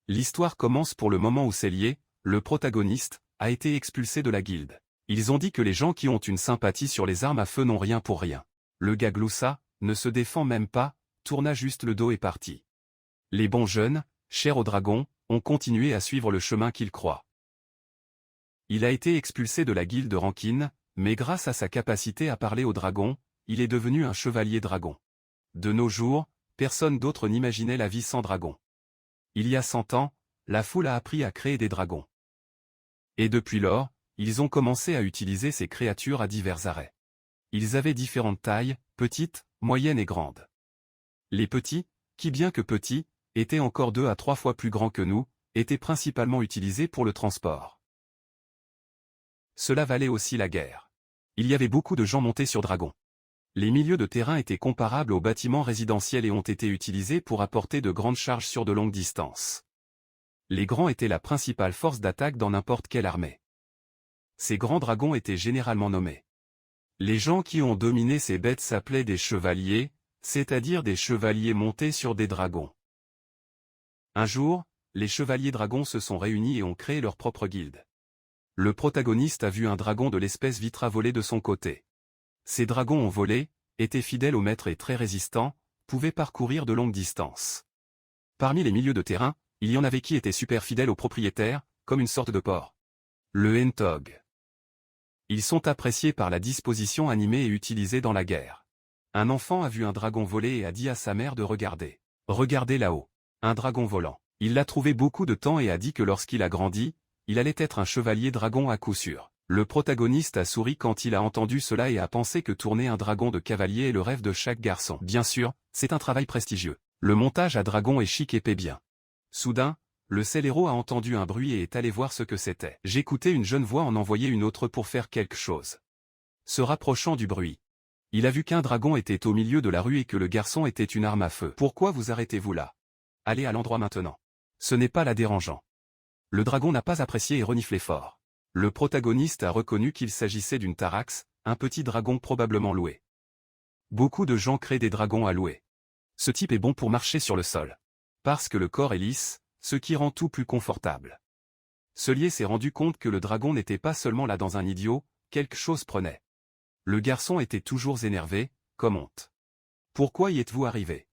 L'histoire commence pour le moment où Cellier, le protagoniste, a été expulsé de la guilde. Ils ont dit que les gens qui ont une sympathie sur les armes à feu n'ont rien pour rien. Le gars gloussa, ne se défend même pas, tourna juste le dos et partit. Les bons jeunes, chers au dragon, ont continué à suivre le chemin qu'ils croient. Il a été expulsé de la guilde Rankine, mais grâce à sa capacité à parler au dragon, il est devenu un chevalier dragon. De nos jours, personne d'autre n'imaginait la vie sans dragon. Il y a 100 ans, la foule a appris à créer des dragons. Et depuis lors, ils ont commencé à utiliser ces créatures à divers arrêts. Ils avaient différentes tailles, petites, moyennes et grandes. Les petits, qui bien que petits, étaient encore 2 à 3 fois plus grands que nous, étaient principalement utilisés pour le transport. Cela valait aussi la guerre. Il y avait beaucoup de gens montés sur dragons. Les milieux de terrain étaient comparables aux bâtiments résidentiels et ont été utilisés pour apporter de grandes charges sur de longues distances. Les grands étaient la principale force d'attaque dans n'importe quelle armée. Ces grands dragons étaient généralement nommés. Les gens qui ont dominé ces bêtes s'appelaient des chevaliers, c'est-à-dire des chevaliers montés sur des dragons. Un jour, les chevaliers dragons se sont réunis et ont créé leur propre guilde. Le protagoniste a vu un dragon de l'espèce Vitra voler de son côté. Ces dragons ont volé, étaient fidèles au maître et très résistants, pouvaient parcourir de longues distances. Parmi les milieux de terrain, il y en avait qui étaient super fidèles aux propriétaires, comme une sorte de porc. Le Hentog. Ils sont appréciés par la disposition animée et utilisée dans la guerre. Un enfant a vu un dragon voler et a dit à sa mère de regarder. Regardez là-haut. Un dragon volant. Il l'a trouvé beaucoup de temps et a dit que lorsqu'il a grandi, il allait être un chevalier dragon à coup sûr. Le protagoniste a souri quand il a entendu cela et a pensé que tourner un dragon de cavalier est le rêve de chaque garçon. Bien sûr, c'est un travail prestigieux. Le montage à dragon est chic et paie bien. Soudain, le scélérat a entendu un bruit et est allé voir ce que c'était. J'écoutais une jeune voix en envoyer une autre pour faire quelque chose. Se rapprochant du bruit, il a vu qu'un dragon était au milieu de la rue et que le garçon était une arme à feu. Pourquoi vous arrêtez-vous là? Allez à l'endroit maintenant. Ce n'est pas là dérangeant. Le dragon n'a pas apprécié et reniflé fort. Le protagoniste a reconnu qu'il s'agissait d'une Tarax, un petit dragon probablement loué. Beaucoup de gens créent des dragons à louer. Ce type est bon pour marcher sur le sol. Parce que le corps est lisse, ce qui rend tout plus confortable. Cellier s'est rendu compte que le dragon n'était pas seulement là dans un idiot, quelque chose prenait. Le garçon était toujours énervé, comme honte. Pourquoi y êtes-vous arrivé?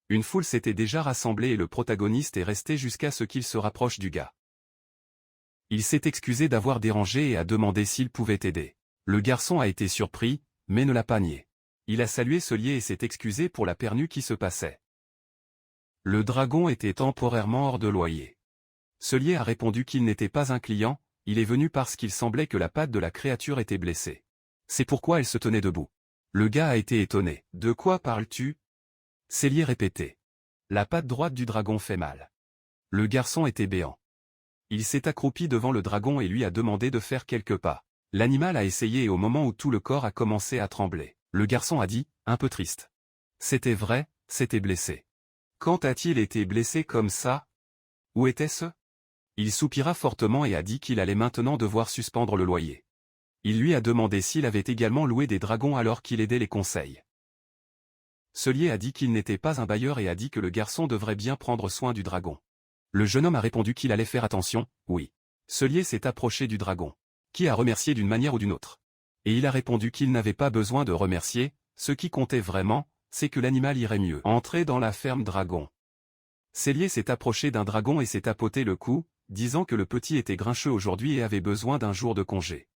Une foule s'était déjà rassemblée et le protagoniste est resté jusqu'à ce qu'il se rapproche du gars. Il s'est excusé d'avoir dérangé et a demandé s'il pouvait aider. Le garçon a été surpris, mais ne l'a pas nié. Il a salué Cellier et s'est excusé pour la pernue qui se passait. Le dragon était temporairement hors de loyer. Cellier a répondu qu'il n'était pas un client, il est venu parce qu'il semblait que la patte de la créature était blessée. C'est pourquoi elle se tenait debout. Le gars a été étonné. « De quoi parles-tu » Cellier répétait. « La patte droite du dragon fait mal. » Le garçon était béant. Il s'est accroupi devant le dragon et lui a demandé de faire quelques pas. L'animal a essayé et au moment où tout le corps a commencé à trembler, le garçon a dit, un peu triste. C'était vrai, c'était blessé. Quand a-t-il été blessé comme ça? Où était-ce? Il soupira fortement et a dit qu'il allait maintenant devoir suspendre le loyer. Il lui a demandé s'il avait également loué des dragons alors qu'il aidait les conseils. Cellier a dit qu'il n'était pas un bailleur et a dit que le garçon devrait bien prendre soin du dragon. Le jeune homme a répondu qu'il allait faire attention, oui. Cellier s'est approché du dragon, qui a remercié d'une manière ou d'une autre. Et il a répondu qu'il n'avait pas besoin de remercier, ce qui comptait vraiment, c'est que l'animal irait mieux. Entrer dans la ferme dragon. Cellier s'est approché d'un dragon et s'est tapoté le cou, disant que le petit était grincheux aujourd'hui et avait besoin d'un jour de congé.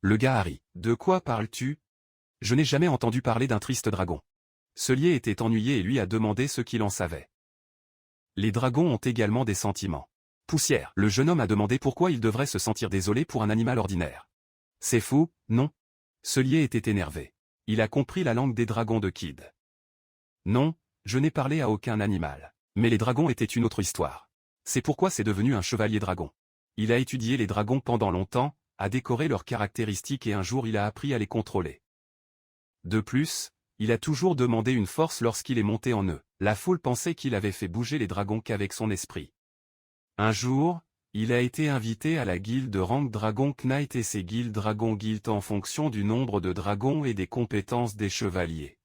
Le gars a ri. De quoi parles-tu? Je n'ai jamais entendu parler d'un triste dragon. Cellier était ennuyé et lui a demandé ce qu'il en savait. Les dragons ont également des sentiments. Poussière. Le jeune homme a demandé pourquoi il devrait se sentir désolé pour un animal ordinaire. C'est fou, non? Cellier était énervé. Il a compris la langue des dragons de Kid. Non, je n'ai parlé à aucun animal. Mais les dragons étaient une autre histoire. C'est pourquoi c'est devenu un chevalier dragon. Il a étudié les dragons pendant longtemps, a décoré leurs caractéristiques et un jour il a appris à les contrôler. De plus, il a toujours demandé une force lorsqu'il est monté en eux. La foule pensait qu'il avait fait bouger les dragons qu'avec son esprit. Un jour, il a été invité à la guilde Rank Dragon Knight et ses guildes Dragon Guild en fonction du nombre de dragons et des compétences des chevaliers.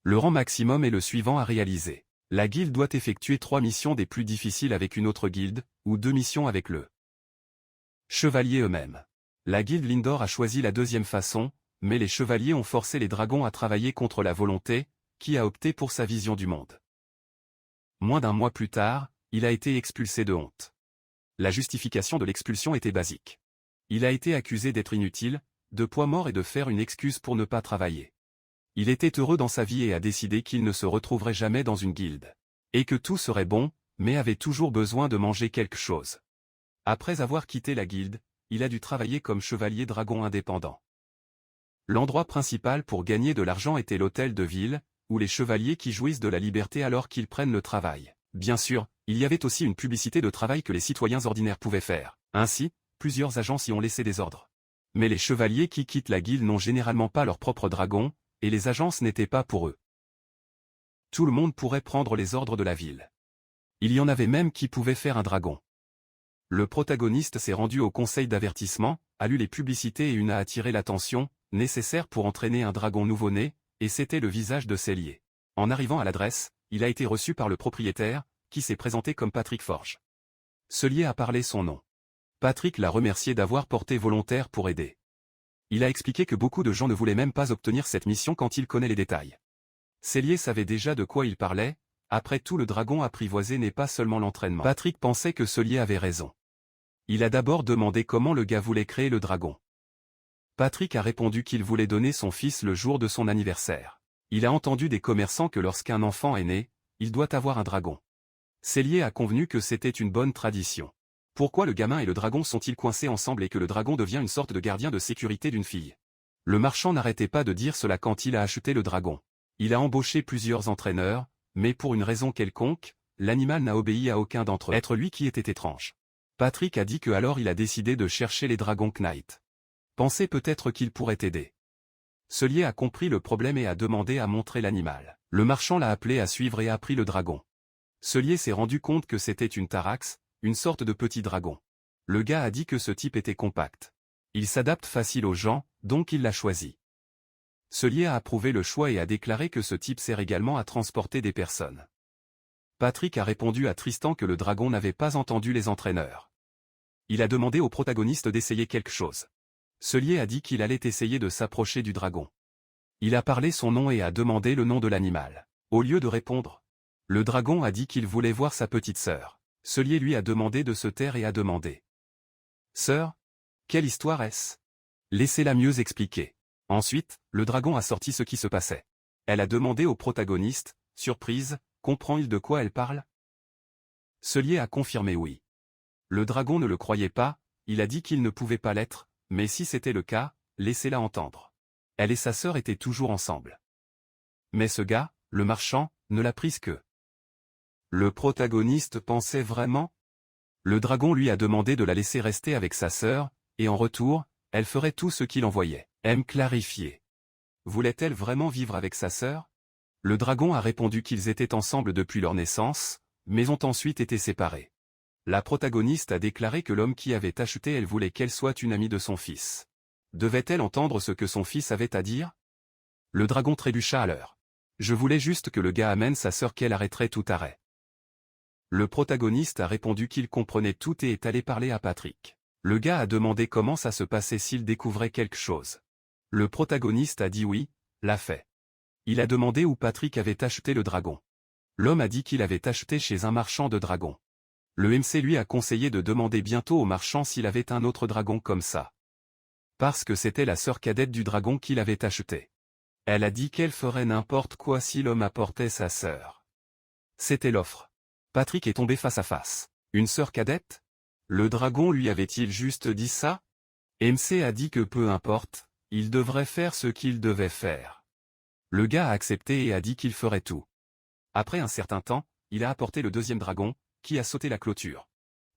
Le rang maximum est le suivant à réaliser. La guilde doit effectuer 3 missions des plus difficiles avec une autre guilde, ou 2 missions avec le chevalier eux-mêmes. La guilde Lindor a choisi la deuxième façon, mais les chevaliers ont forcé les dragons à travailler contre la volonté, qui a opté pour sa vision du monde. Moins d'un mois plus tard, il a été expulsé de honte. La justification de l'expulsion était basique. Il a été accusé d'être inutile, de poids mort et de faire une excuse pour ne pas travailler. Il était heureux dans sa vie et a décidé qu'il ne se retrouverait jamais dans une guilde. Et que tout serait bon, mais avait toujours besoin de manger quelque chose. Après avoir quitté la guilde, il a dû travailler comme chevalier dragon indépendant. L'endroit principal pour gagner de l'argent était l'hôtel de ville, où les chevaliers qui jouissent de la liberté alors qu'ils prennent le travail. Bien sûr, il y avait aussi une publicité de travail que les citoyens ordinaires pouvaient faire. Ainsi, plusieurs agences y ont laissé des ordres. Mais les chevaliers qui quittent la guilde n'ont généralement pas leur propre dragon, et les agences n'étaient pas pour eux. Tout le monde pourrait prendre les ordres de la ville. Il y en avait même qui pouvaient faire un dragon. Le protagoniste s'est rendu au conseil d'avertissement, a lu les publicités et une a attiré l'attention, nécessaire pour entraîner un dragon nouveau-né, et c'était le visage de Cellier. En arrivant à l'adresse, il a été reçu par le propriétaire, qui s'est présenté comme Patrick Forge. Cellier a parlé son nom. Patrick l'a remercié d'avoir porté volontaire pour aider. Il a expliqué que beaucoup de gens ne voulaient même pas obtenir cette mission quand il connaît les détails. Cellier savait déjà de quoi il parlait, après tout le dragon apprivoisé n'est pas seulement l'entraînement. Patrick pensait que Cellier avait raison. Il a d'abord demandé comment le gars voulait créer le dragon. Patrick a répondu qu'il voulait donner son fils le jour de son anniversaire. Il a entendu des commerçants que lorsqu'un enfant est né, il doit avoir un dragon. Cellier a convenu que c'était une bonne tradition. Pourquoi le gamin et le dragon sont-ils coincés ensemble et que le dragon devient une sorte de gardien de sécurité d'une fille? Le marchand n'arrêtait pas de dire cela quand il a acheté le dragon. Il a embauché plusieurs entraîneurs, mais pour une raison quelconque, l'animal n'a obéi à aucun d'entre eux. Être lui qui était étrange. Patrick a dit que alors il a décidé de chercher les dragons Knight. Pensez peut-être qu'il pourrait aider. Cellier a compris le problème et a demandé à montrer l'animal. Le marchand l'a appelé à suivre et a pris le dragon. Cellier s'est rendu compte que c'était une Tarax, une sorte de petit dragon. Le gars a dit que ce type était compact. Il s'adapte facile aux gens, donc il l'a choisi. Cellier a approuvé le choix et a déclaré que ce type sert également à transporter des personnes. Patrick a répondu à Tristan que le dragon n'avait pas entendu les entraîneurs. Il a demandé au protagoniste d'essayer quelque chose. Cellier a dit qu'il allait essayer de s'approcher du dragon. Il a parlé son nom et a demandé le nom de l'animal. Au lieu de répondre, le dragon a dit qu'il voulait voir sa petite sœur. Cellier lui a demandé de se taire et a demandé. « Sœur? Quelle histoire est-ce? Laissez-la mieux expliquer. » Ensuite, le dragon a sorti ce qui se passait. Elle a demandé au protagoniste, surprise, comprend-il de quoi elle parle? Cellier a confirmé oui. Le dragon ne le croyait pas, il a dit qu'il ne pouvait pas l'être, mais si c'était le cas, laissez-la entendre. Elle et sa sœur étaient toujours ensemble. Mais ce gars, le marchand, ne l'a prise que. Le protagoniste pensait vraiment? Le dragon lui a demandé de la laisser rester avec sa sœur, et en retour, elle ferait tout ce qu'il envoyait. M clarifier. Voulait-elle vraiment vivre avec sa sœur? Le dragon a répondu qu'ils étaient ensemble depuis leur naissance, mais ont ensuite été séparés. La protagoniste a déclaré que l'homme qui avait acheté elle voulait qu'elle soit une amie de son fils. Devait-elle entendre ce que son fils avait à dire? Le dragon trébucha à l'heure. Je voulais juste que le gars amène sa sœur qu'elle arrêterait tout arrêt. Le protagoniste a répondu qu'il comprenait tout et est allé parler à Patrick. Le gars a demandé comment ça se passait s'il découvrait quelque chose. Le protagoniste a dit oui, l'a fait. Il a demandé où Patrick avait acheté le dragon. L'homme a dit qu'il avait acheté chez un marchand de dragons. Le MC lui a conseillé de demander bientôt au marchand s'il avait un autre dragon comme ça. Parce que c'était la sœur cadette du dragon qu'il avait acheté. Elle a dit qu'elle ferait n'importe quoi si l'homme apportait sa sœur. C'était l'offre. Patrick est tombé face à face. Une sœur cadette? Le dragon lui avait-il juste dit ça? MC a dit que peu importe, il devrait faire ce qu'il devait faire. Le gars a accepté et a dit qu'il ferait tout. Après un certain temps, il a apporté le deuxième dragon, qui a sauté la clôture.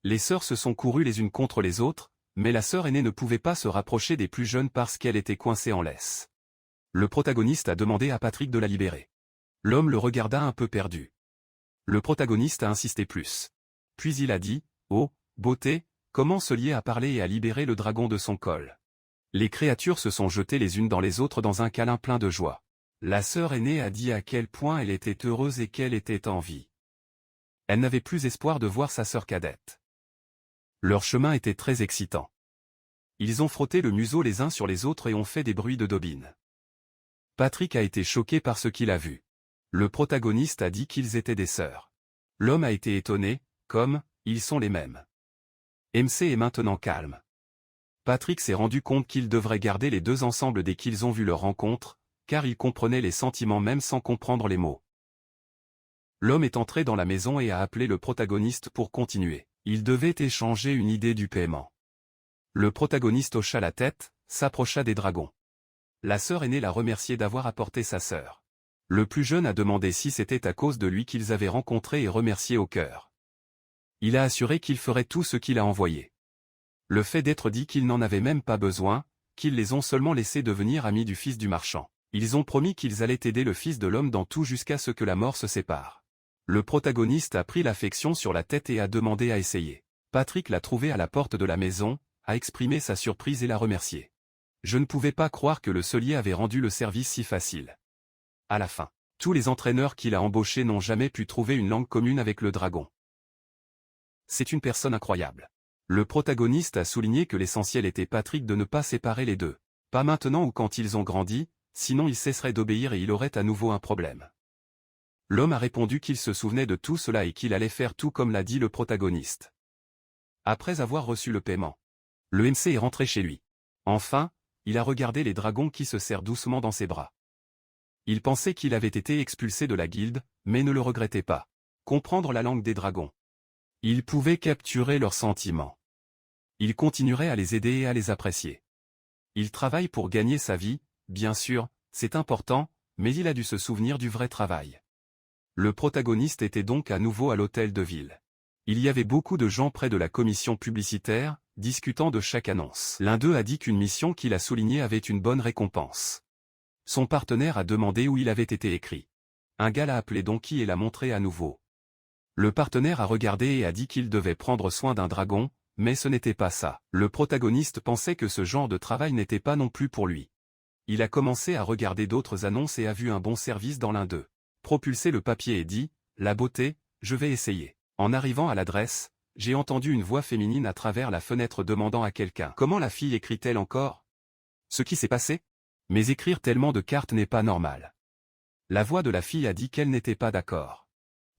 Les sœurs se sont courues les unes contre les autres, mais la sœur aînée ne pouvait pas se rapprocher des plus jeunes parce qu'elle était coincée en laisse. Le protagoniste a demandé à Patrick de la libérer. L'homme le regarda un peu perdu. Le protagoniste a insisté plus. Puis il a dit, « Oh, beauté, comment se lier à parler et à libérer le dragon de son col ?» Les créatures se sont jetées les unes dans les autres dans un câlin plein de joie. La sœur aînée a dit à quel point elle était heureuse et qu'elle était en vie. Elle n'avait plus espoir de voir sa sœur cadette. Leur chemin était très excitant. Ils ont frotté le museau les uns sur les autres et ont fait des bruits de dobine. Patrick a été choqué par ce qu'il a vu. Le protagoniste a dit qu'ils étaient des sœurs. L'homme a été étonné, comme, ils sont les mêmes. MC est maintenant calme. Patrick s'est rendu compte qu'ils devraient garder les deux ensemble dès qu'ils ont vu leur rencontre, car ils comprenaient les sentiments même sans comprendre les mots. L'homme est entré dans la maison et a appelé le protagoniste pour continuer. Ils devaient échanger une idée du paiement. Le protagoniste hocha la tête, s'approcha des dragons. La sœur aînée l'a remercié d'avoir apporté sa sœur. Le plus jeune a demandé si c'était à cause de lui qu'ils avaient rencontré et remercié au cœur. Il a assuré qu'il ferait tout ce qu'il a envoyé. Le fait d'être dit qu'ils n'en avaient même pas besoin, qu'ils les ont seulement laissés devenir amis du fils du marchand. Ils ont promis qu'ils allaient aider le fils de l'homme dans tout jusqu'à ce que la mort se sépare. Le protagoniste a pris l'affection sur la tête et a demandé à essayer. Patrick l'a trouvé à la porte de la maison, a exprimé sa surprise et l'a remercié. Je ne pouvais pas croire que le Solier avait rendu le service si facile. À la fin, tous les entraîneurs qu'il a embauchés n'ont jamais pu trouver une langue commune avec le dragon. C'est une personne incroyable. Le protagoniste a souligné que l'essentiel était Patrick de ne pas séparer les deux. Pas maintenant ou quand ils ont grandi, sinon il cesserait d'obéir et il aurait à nouveau un problème. L'homme a répondu qu'il se souvenait de tout cela et qu'il allait faire tout comme l'a dit le protagoniste. Après avoir reçu le paiement, le MC est rentré chez lui. Enfin, il a regardé les dragons qui se serrent doucement dans ses bras. Il pensait qu'il avait été expulsé de la guilde, mais ne le regrettait pas. Comprendre la langue des dragons. Il pouvait capturer leurs sentiments. Il continuerait à les aider et à les apprécier. Il travaille pour gagner sa vie, bien sûr, c'est important, mais il a dû se souvenir du vrai travail. Le protagoniste était donc à nouveau à l'hôtel de ville. Il y avait beaucoup de gens près de la commission publicitaire, discutant de chaque annonce. L'un d'eux a dit qu'une mission qu'il a soulignée avait une bonne récompense. Son partenaire a demandé où il avait été écrit. Un gars l'a appelé Donkey et l'a montré à nouveau. Le partenaire a regardé et a dit qu'il devait prendre soin d'un dragon, mais ce n'était pas ça. Le protagoniste pensait que ce genre de travail n'était pas non plus pour lui. Il a commencé à regarder d'autres annonces et a vu un bon service dans l'un d'eux. Propulsé le papier et dit, « La beauté, je vais essayer. » En arrivant à l'adresse, j'ai entendu une voix féminine à travers la fenêtre demandant à quelqu'un « Comment la fille écrit-elle encore ?» Ce qui s'est passé? Mais écrire tellement de cartes n'est pas normal. La voix de la fille a dit qu'elle n'était pas d'accord.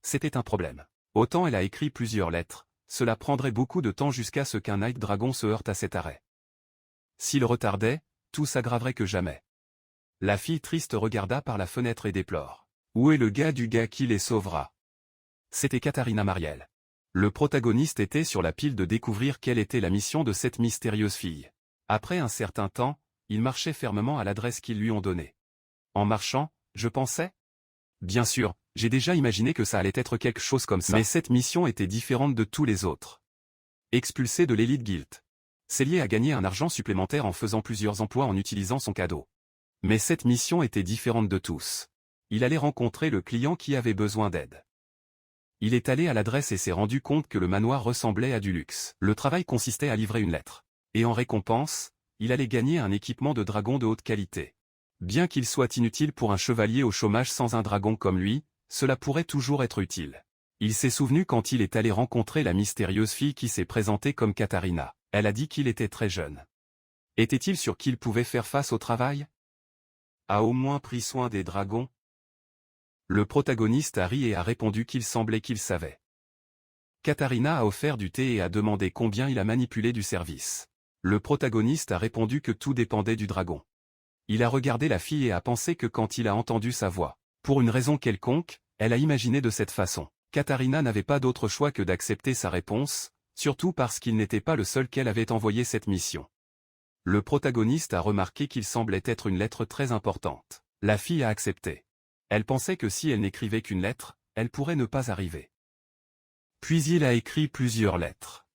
C'était un problème. Autant elle a écrit plusieurs lettres, cela prendrait beaucoup de temps jusqu'à ce qu'un Night Dragon se heurte à cet arrêt. S'il retardait, tout s'aggraverait que jamais. La fille triste regarda par la fenêtre et déplore. Où est le gars du gars qui les sauvera? C'était Katharina Mariel. Le protagoniste était sur la pile de découvrir quelle était la mission de cette mystérieuse fille. Après un certain temps, il marchait fermement à l'adresse qu'ils lui ont donnée. En marchant, je pensais? Bien sûr, j'ai déjà imaginé que ça allait être quelque chose comme ça. Mais cette mission était différente de tous les autres. Expulsé de l'Elite Guild. Cellier a gagné un argent supplémentaire en faisant plusieurs emplois en utilisant son cadeau. Mais cette mission était différente de tous. Il allait rencontrer le client qui avait besoin d'aide. Il est allé à l'adresse et s'est rendu compte que le manoir ressemblait à du luxe. Le travail consistait à livrer une lettre. Et en récompense, il allait gagner un équipement de dragon de haute qualité. Bien qu'il soit inutile pour un chevalier au chômage sans un dragon comme lui, cela pourrait toujours être utile. Il s'est souvenu quand il est allé rencontrer la mystérieuse fille qui s'est présentée comme Katharina. Elle a dit qu'il était très jeune. Était-il sûr qu'il pouvait faire face au travail? A au moins pris soin des dragons? Le protagoniste a ri et a répondu qu'il semblait qu'il savait. Katharina a offert du thé et a demandé combien il a manipulé du service. Le protagoniste a répondu que tout dépendait du dragon. Il a regardé la fille et a pensé que quand il a entendu sa voix, pour une raison quelconque, elle a imaginé de cette façon. Katharina n'avait pas d'autre choix que d'accepter sa réponse, surtout parce qu'il n'était pas le seul qu'elle avait envoyé cette mission. Le protagoniste a remarqué qu'il semblait être une lettre très importante. La fille a accepté. Elle pensait que si elle n'écrivait qu'une lettre, elle pourrait ne pas arriver. Puis il a écrit plusieurs lettres.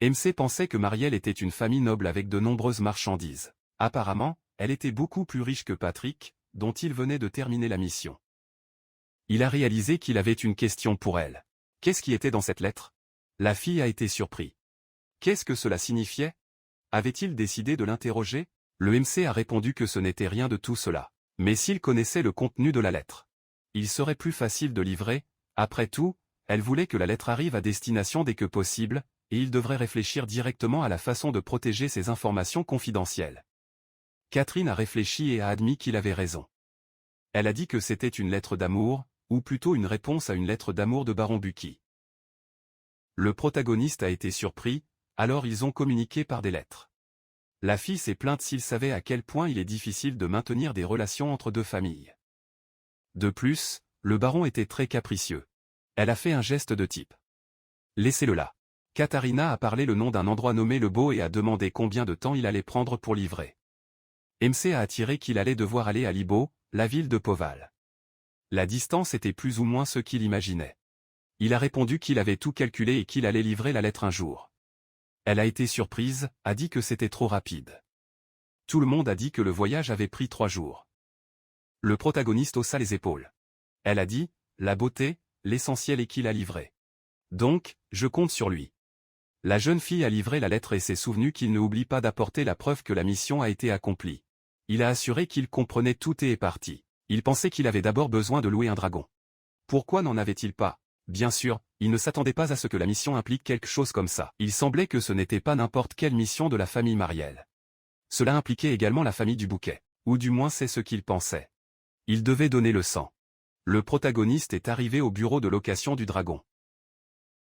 MC pensait que Marielle était une famille noble avec de nombreuses marchandises. Apparemment, elle était beaucoup plus riche que Patrick, dont il venait de terminer la mission. Il a réalisé qu'il avait une question pour elle. Qu'est-ce qui était dans cette lettre? La fille a été surprise. Qu'est-ce que cela signifiait? Avait-il décidé de l'interroger? Le MC a répondu que ce n'était rien de tout cela. Mais s'il connaissait le contenu de la lettre, il serait plus facile de livrer. Après tout, elle voulait que la lettre arrive à destination dès que possible, et il devrait réfléchir directement à la façon de protéger ses informations confidentielles. Catherine a réfléchi et a admis qu'il avait raison. Elle a dit que c'était une lettre d'amour, ou plutôt une réponse à une lettre d'amour de Baron Bucky. Le protagoniste a été surpris, alors ils ont communiqué par des lettres. La fille s'est plainte s'il savait à quel point il est difficile de maintenir des relations entre deux familles. De plus, le baron était très capricieux. Elle a fait un geste de type. Laissez-le là. Katharina a parlé le nom d'un endroit nommé Le Beau et a demandé combien de temps il allait prendre pour livrer. MC a attiré qu'il allait devoir aller à Libo, la ville de Poval. La distance était plus ou moins ce qu'il imaginait. Il a répondu qu'il avait tout calculé et qu'il allait livrer la lettre un jour. Elle a été surprise, a dit que c'était trop rapide. Tout le monde a dit que le voyage avait pris 3 jours. Le protagoniste haussa les épaules. Elle a dit, la beauté, l'essentiel est qu'il a livré. Donc, je compte sur lui. La jeune fille a livré la lettre et s'est souvenu qu'il ne oublie pas d'apporter la preuve que la mission a été accomplie. Il a assuré qu'il comprenait tout et est parti. Il pensait qu'il avait d'abord besoin de louer un dragon. Pourquoi n'en avait-il pas? Bien sûr, il ne s'attendait pas à ce que la mission implique quelque chose comme ça. Il semblait que ce n'était pas n'importe quelle mission de la famille Mariel. Cela impliquait également la famille du bouquet. Ou du moins c'est ce qu'il pensait. Il devait donner le sang. Le protagoniste est arrivé au bureau de location du dragon.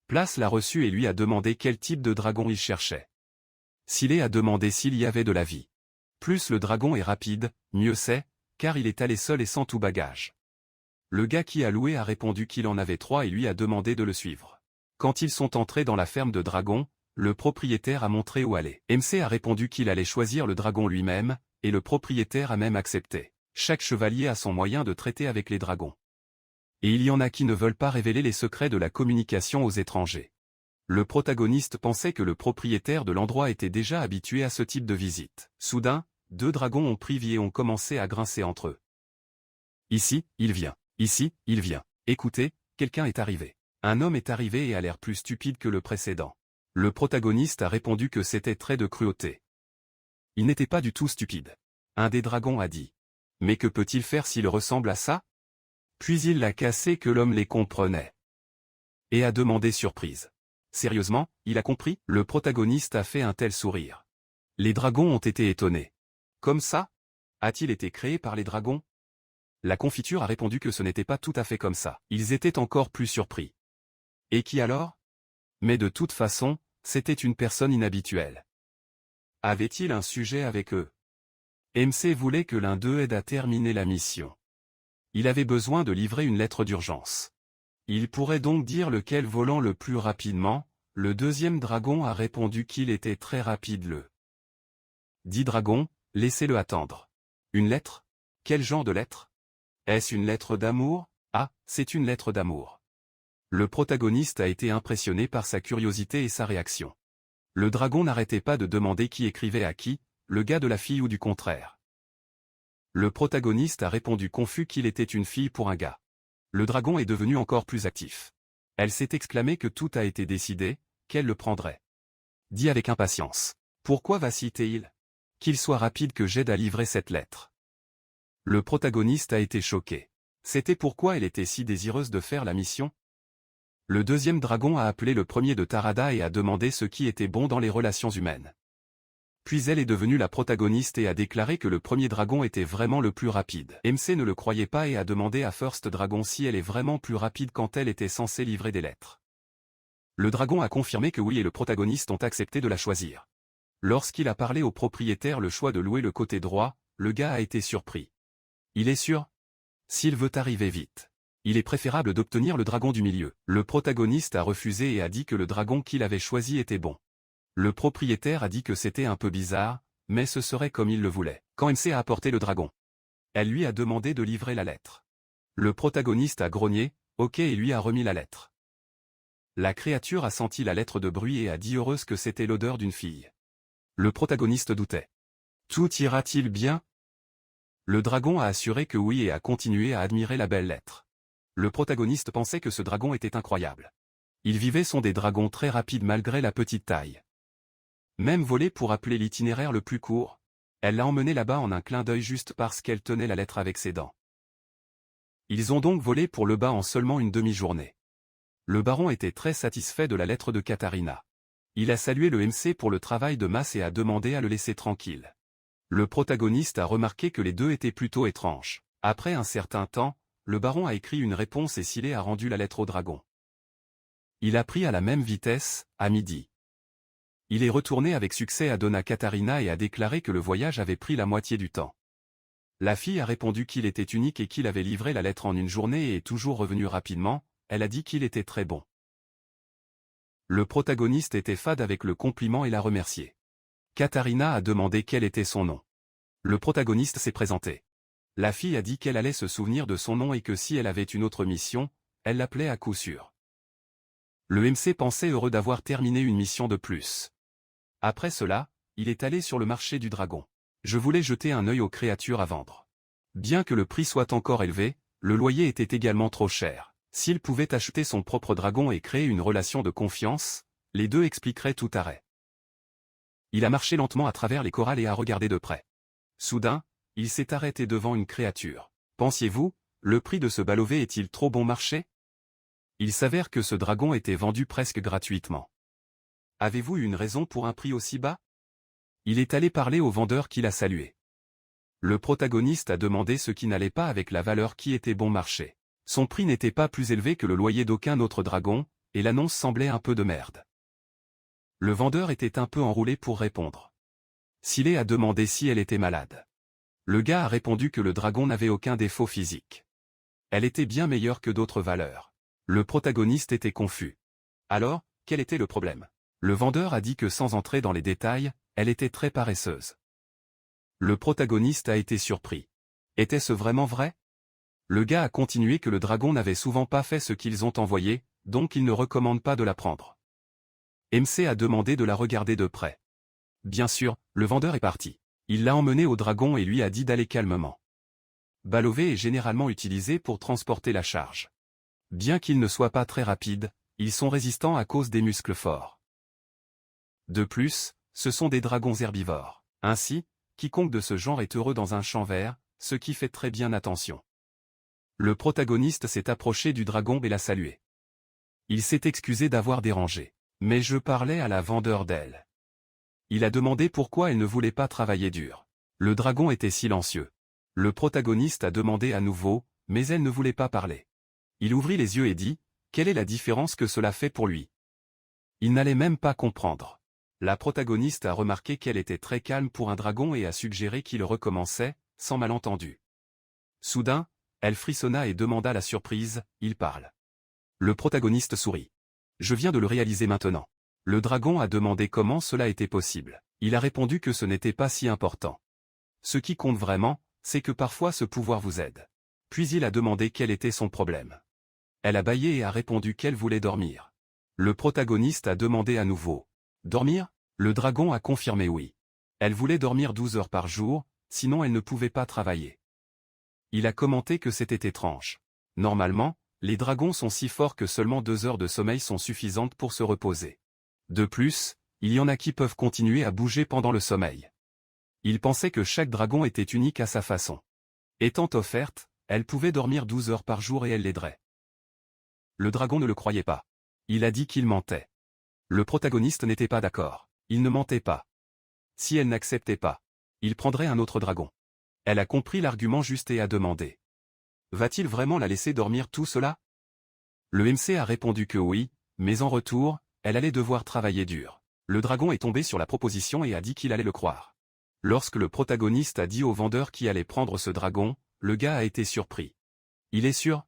Place l'a reçu et lui a demandé quel type de dragon il cherchait. Silé a demandé s'il y avait de la vie. Plus le dragon est rapide, mieux c'est, car il est allé seul et sans tout bagage. Le gars qui a loué a répondu qu'il en avait 3 et lui a demandé de le suivre. Quand ils sont entrés dans la ferme de dragon, le propriétaire a montré où aller. MC a répondu qu'il allait choisir le dragon lui-même, et le propriétaire a même accepté. Chaque chevalier a son moyen de traiter avec les dragons. Et il y en a qui ne veulent pas révéler les secrets de la communication aux étrangers. Le protagoniste pensait que le propriétaire de l'endroit était déjà habitué à ce type de visite. Soudain, 2 dragons ont pris vie et ont commencé à grincer entre eux. Ici, il vient. Ici, il vient. Écoutez, quelqu'un est arrivé. Un homme est arrivé et a l'air plus stupide que le précédent. Le protagoniste a répondu que c'était trait de cruauté. Il n'était pas du tout stupide. Un des dragons a dit. Mais que peut-il faire s'il ressemble à ça? Puis il l'a cassé que l'homme les comprenait. Et a demandé surprise. Sérieusement, il a compris? Le protagoniste a fait un tel sourire. Les dragons ont été étonnés. Comme ça? A-t-il été créé par les dragons? La confiture a répondu que ce n'était pas tout à fait comme ça. Ils étaient encore plus surpris. Et qui alors? Mais de toute façon, c'était une personne inhabituelle. Avait-il un sujet avec eux? MC voulait que l'un d'eux aide à terminer la mission. Il avait besoin de livrer une lettre d'urgence. Il pourrait donc dire lequel volant le plus rapidement. Le deuxième dragon a répondu qu'il était très rapide. Dit dragon, laissez-le attendre. Une lettre? Quel genre de lettre? Est-ce une lettre d'amour? Ah, c'est une lettre d'amour. Le protagoniste a été impressionné par sa curiosité et sa réaction. Le dragon n'arrêtait pas de demander qui écrivait à qui, le gars de la fille ou du contraire. Le protagoniste a répondu confus qu'il était une fille pour un gars. Le dragon est devenu encore plus actif. Elle s'est exclamée que tout a été décidé, qu'elle le prendrait. Dit avec impatience. Pourquoi vacille-t-il? Qu'il soit rapide que j'aide à livrer cette lettre. Le protagoniste a été choqué. C'était pourquoi elle était si désireuse de faire la mission? Le deuxième dragon a appelé le premier de Tarada et a demandé ce qui était bon dans les relations humaines. Puis elle est devenue la protagoniste et a déclaré que le premier dragon était vraiment le plus rapide. MC ne le croyait pas et a demandé à First Dragon si elle est vraiment plus rapide quand elle était censée livrer des lettres. Le dragon a confirmé que oui et le protagoniste ont accepté de la choisir. Lorsqu'il a parlé au propriétaire le choix de louer le côté droit, le gars a été surpris. Il est sûr? S'il veut arriver vite. Il est préférable d'obtenir le dragon du milieu. Le protagoniste a refusé et a dit que le dragon qu'il avait choisi était bon. Le propriétaire a dit que c'était un peu bizarre, mais ce serait comme il le voulait. Quand MC a apporté le dragon, elle lui a demandé de livrer la lettre. Le protagoniste a grogné, ok et lui a remis la lettre. La créature a senti la lettre de bruit et a dit heureuse que c'était l'odeur d'une fille. Le protagoniste doutait. Tout ira-t-il bien? Le dragon a assuré que oui et a continué à admirer la belle lettre. Le protagoniste pensait que ce dragon était incroyable. Ils vivaient sont des dragons très rapides malgré la petite taille. Même voler pour appeler l'itinéraire le plus court. Elle l'a emmené là-bas en un clin d'œil juste parce qu'elle tenait la lettre avec ses dents. Ils ont donc volé pour le bas en seulement une demi-journée. Le baron était très satisfait de la lettre de Katharina. Il a salué le MC pour le travail de masse et a demandé à le laisser tranquille. Le protagoniste a remarqué que les deux étaient plutôt étranges. Après un certain temps, le baron a écrit une réponse et Silé a rendu la lettre au dragon. Il a pris à la même vitesse, à midi. Il est retourné avec succès à Donna Katharina et a déclaré que le voyage avait pris la moitié du temps. La fille a répondu qu'il était unique et qu'il avait livré la lettre en une journée et est toujours revenu rapidement. Elle a dit qu'il était très bon. Le protagoniste était fade avec le compliment et l'a remercié. Katharina a demandé quel était son nom. Le protagoniste s'est présenté. La fille a dit qu'elle allait se souvenir de son nom et que si elle avait une autre mission, elle l'appelait à coup sûr. Le MC pensait heureux d'avoir terminé une mission de plus. Après cela, il est allé sur le marché du dragon. Je voulais jeter un œil aux créatures à vendre. Bien que le prix soit encore élevé, le loyer était également trop cher. S'il pouvait acheter son propre dragon et créer une relation de confiance, les deux expliqueraient tout arrêt. Il a marché lentement à travers les corrals et a regardé de près. Soudain, il s'est arrêté devant une créature. Pensiez-vous, le prix de ce balové est-il trop bon marché? Il s'avère que ce dragon était vendu presque gratuitement. Avez-vous une raison pour un prix aussi bas? Il est allé parler au vendeur qui l'a salué. Le protagoniste a demandé ce qui n'allait pas avec la valeur qui était bon marché. Son prix n'était pas plus élevé que le loyer d'aucun autre dragon, et l'annonce semblait un peu de merde. Le vendeur était un peu enroulé pour répondre. Silé a demandé si elle était malade. Le gars a répondu que le dragon n'avait aucun défaut physique. Elle était bien meilleure que d'autres valeurs. Le protagoniste était confus. Alors, quel était le problème? Le vendeur a dit que sans entrer dans les détails, elle était très paresseuse. Le protagoniste a été surpris. Était-ce vraiment vrai? Le gars a continué que le dragon n'avait souvent pas fait ce qu'ils ont envoyé, donc il ne recommande pas de la prendre. MC a demandé de la regarder de près. Bien sûr, le vendeur est parti. Il l'a emmené au dragon et lui a dit d'aller calmement. Balové est généralement utilisé pour transporter la charge. Bien qu'ils ne soient pas très rapides, ils sont résistants à cause des muscles forts. De plus, ce sont des dragons herbivores. Ainsi, quiconque de ce genre est heureux dans un champ vert, ce qui fait très bien attention. Le protagoniste s'est approché du dragon et l'a salué. Il s'est excusé d'avoir dérangé. Mais je parlais à la vendeur d'elle. Il a demandé pourquoi elle ne voulait pas travailler dur. Le dragon était silencieux. Le protagoniste a demandé à nouveau, mais elle ne voulait pas parler. Il ouvrit les yeux et dit, quelle est la différence que cela fait pour lui? Il n'allait même pas comprendre. La protagoniste a remarqué qu'elle était très calme pour un dragon et a suggéré qu'il recommençait, sans malentendu. Soudain, elle frissonna et demanda la surprise, il parle. Le protagoniste sourit. Je viens de le réaliser maintenant. Le dragon a demandé comment cela était possible. Il a répondu que ce n'était pas si important. Ce qui compte vraiment, c'est que parfois ce pouvoir vous aide. Puis il a demandé quel était son problème. Elle a bâillé et a répondu qu'elle voulait dormir. Le protagoniste a demandé à nouveau. Dormir? Le dragon a confirmé oui. Elle voulait dormir 12 heures par jour, sinon elle ne pouvait pas travailler. Il a commenté que c'était étrange. Normalement, les dragons sont si forts que seulement 2 heures de sommeil sont suffisantes pour se reposer. De plus, il y en a qui peuvent continuer à bouger pendant le sommeil. Il pensait que chaque dragon était unique à sa façon. Étant offerte, elle pouvait dormir 12 heures par jour et elle l'aiderait. Le dragon ne le croyait pas. Il a dit qu'il mentait. Le protagoniste n'était pas d'accord. Il ne mentait pas. Si elle n'acceptait pas, il prendrait un autre dragon. Elle a compris l'argument juste et a demandé. Va-t-il vraiment la laisser dormir tout cela? Le MC a répondu que oui, mais en retour, elle allait devoir travailler dur. Le dragon est tombé sur la proposition et a dit qu'il allait le croire. Lorsque le protagoniste a dit au vendeur qui allait prendre ce dragon, le gars a été surpris. Il est sûr?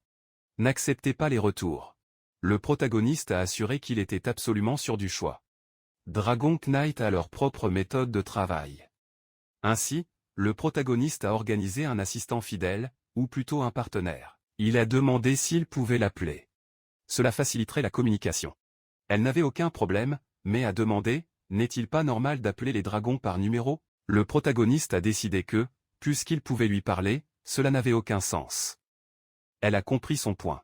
N'acceptez pas les retours. Le protagoniste a assuré qu'il était absolument sûr du choix. Dragon Knight a leur propre méthode de travail. Ainsi, le protagoniste a organisé un assistant fidèle, ou plutôt un partenaire. Il a demandé s'il pouvait l'appeler. Cela faciliterait la communication. Elle n'avait aucun problème, mais a demandé, n'est-il pas normal d'appeler les dragons par numéro? Le protagoniste a décidé que, puisqu'il pouvait lui parler, cela n'avait aucun sens. Elle a compris son point.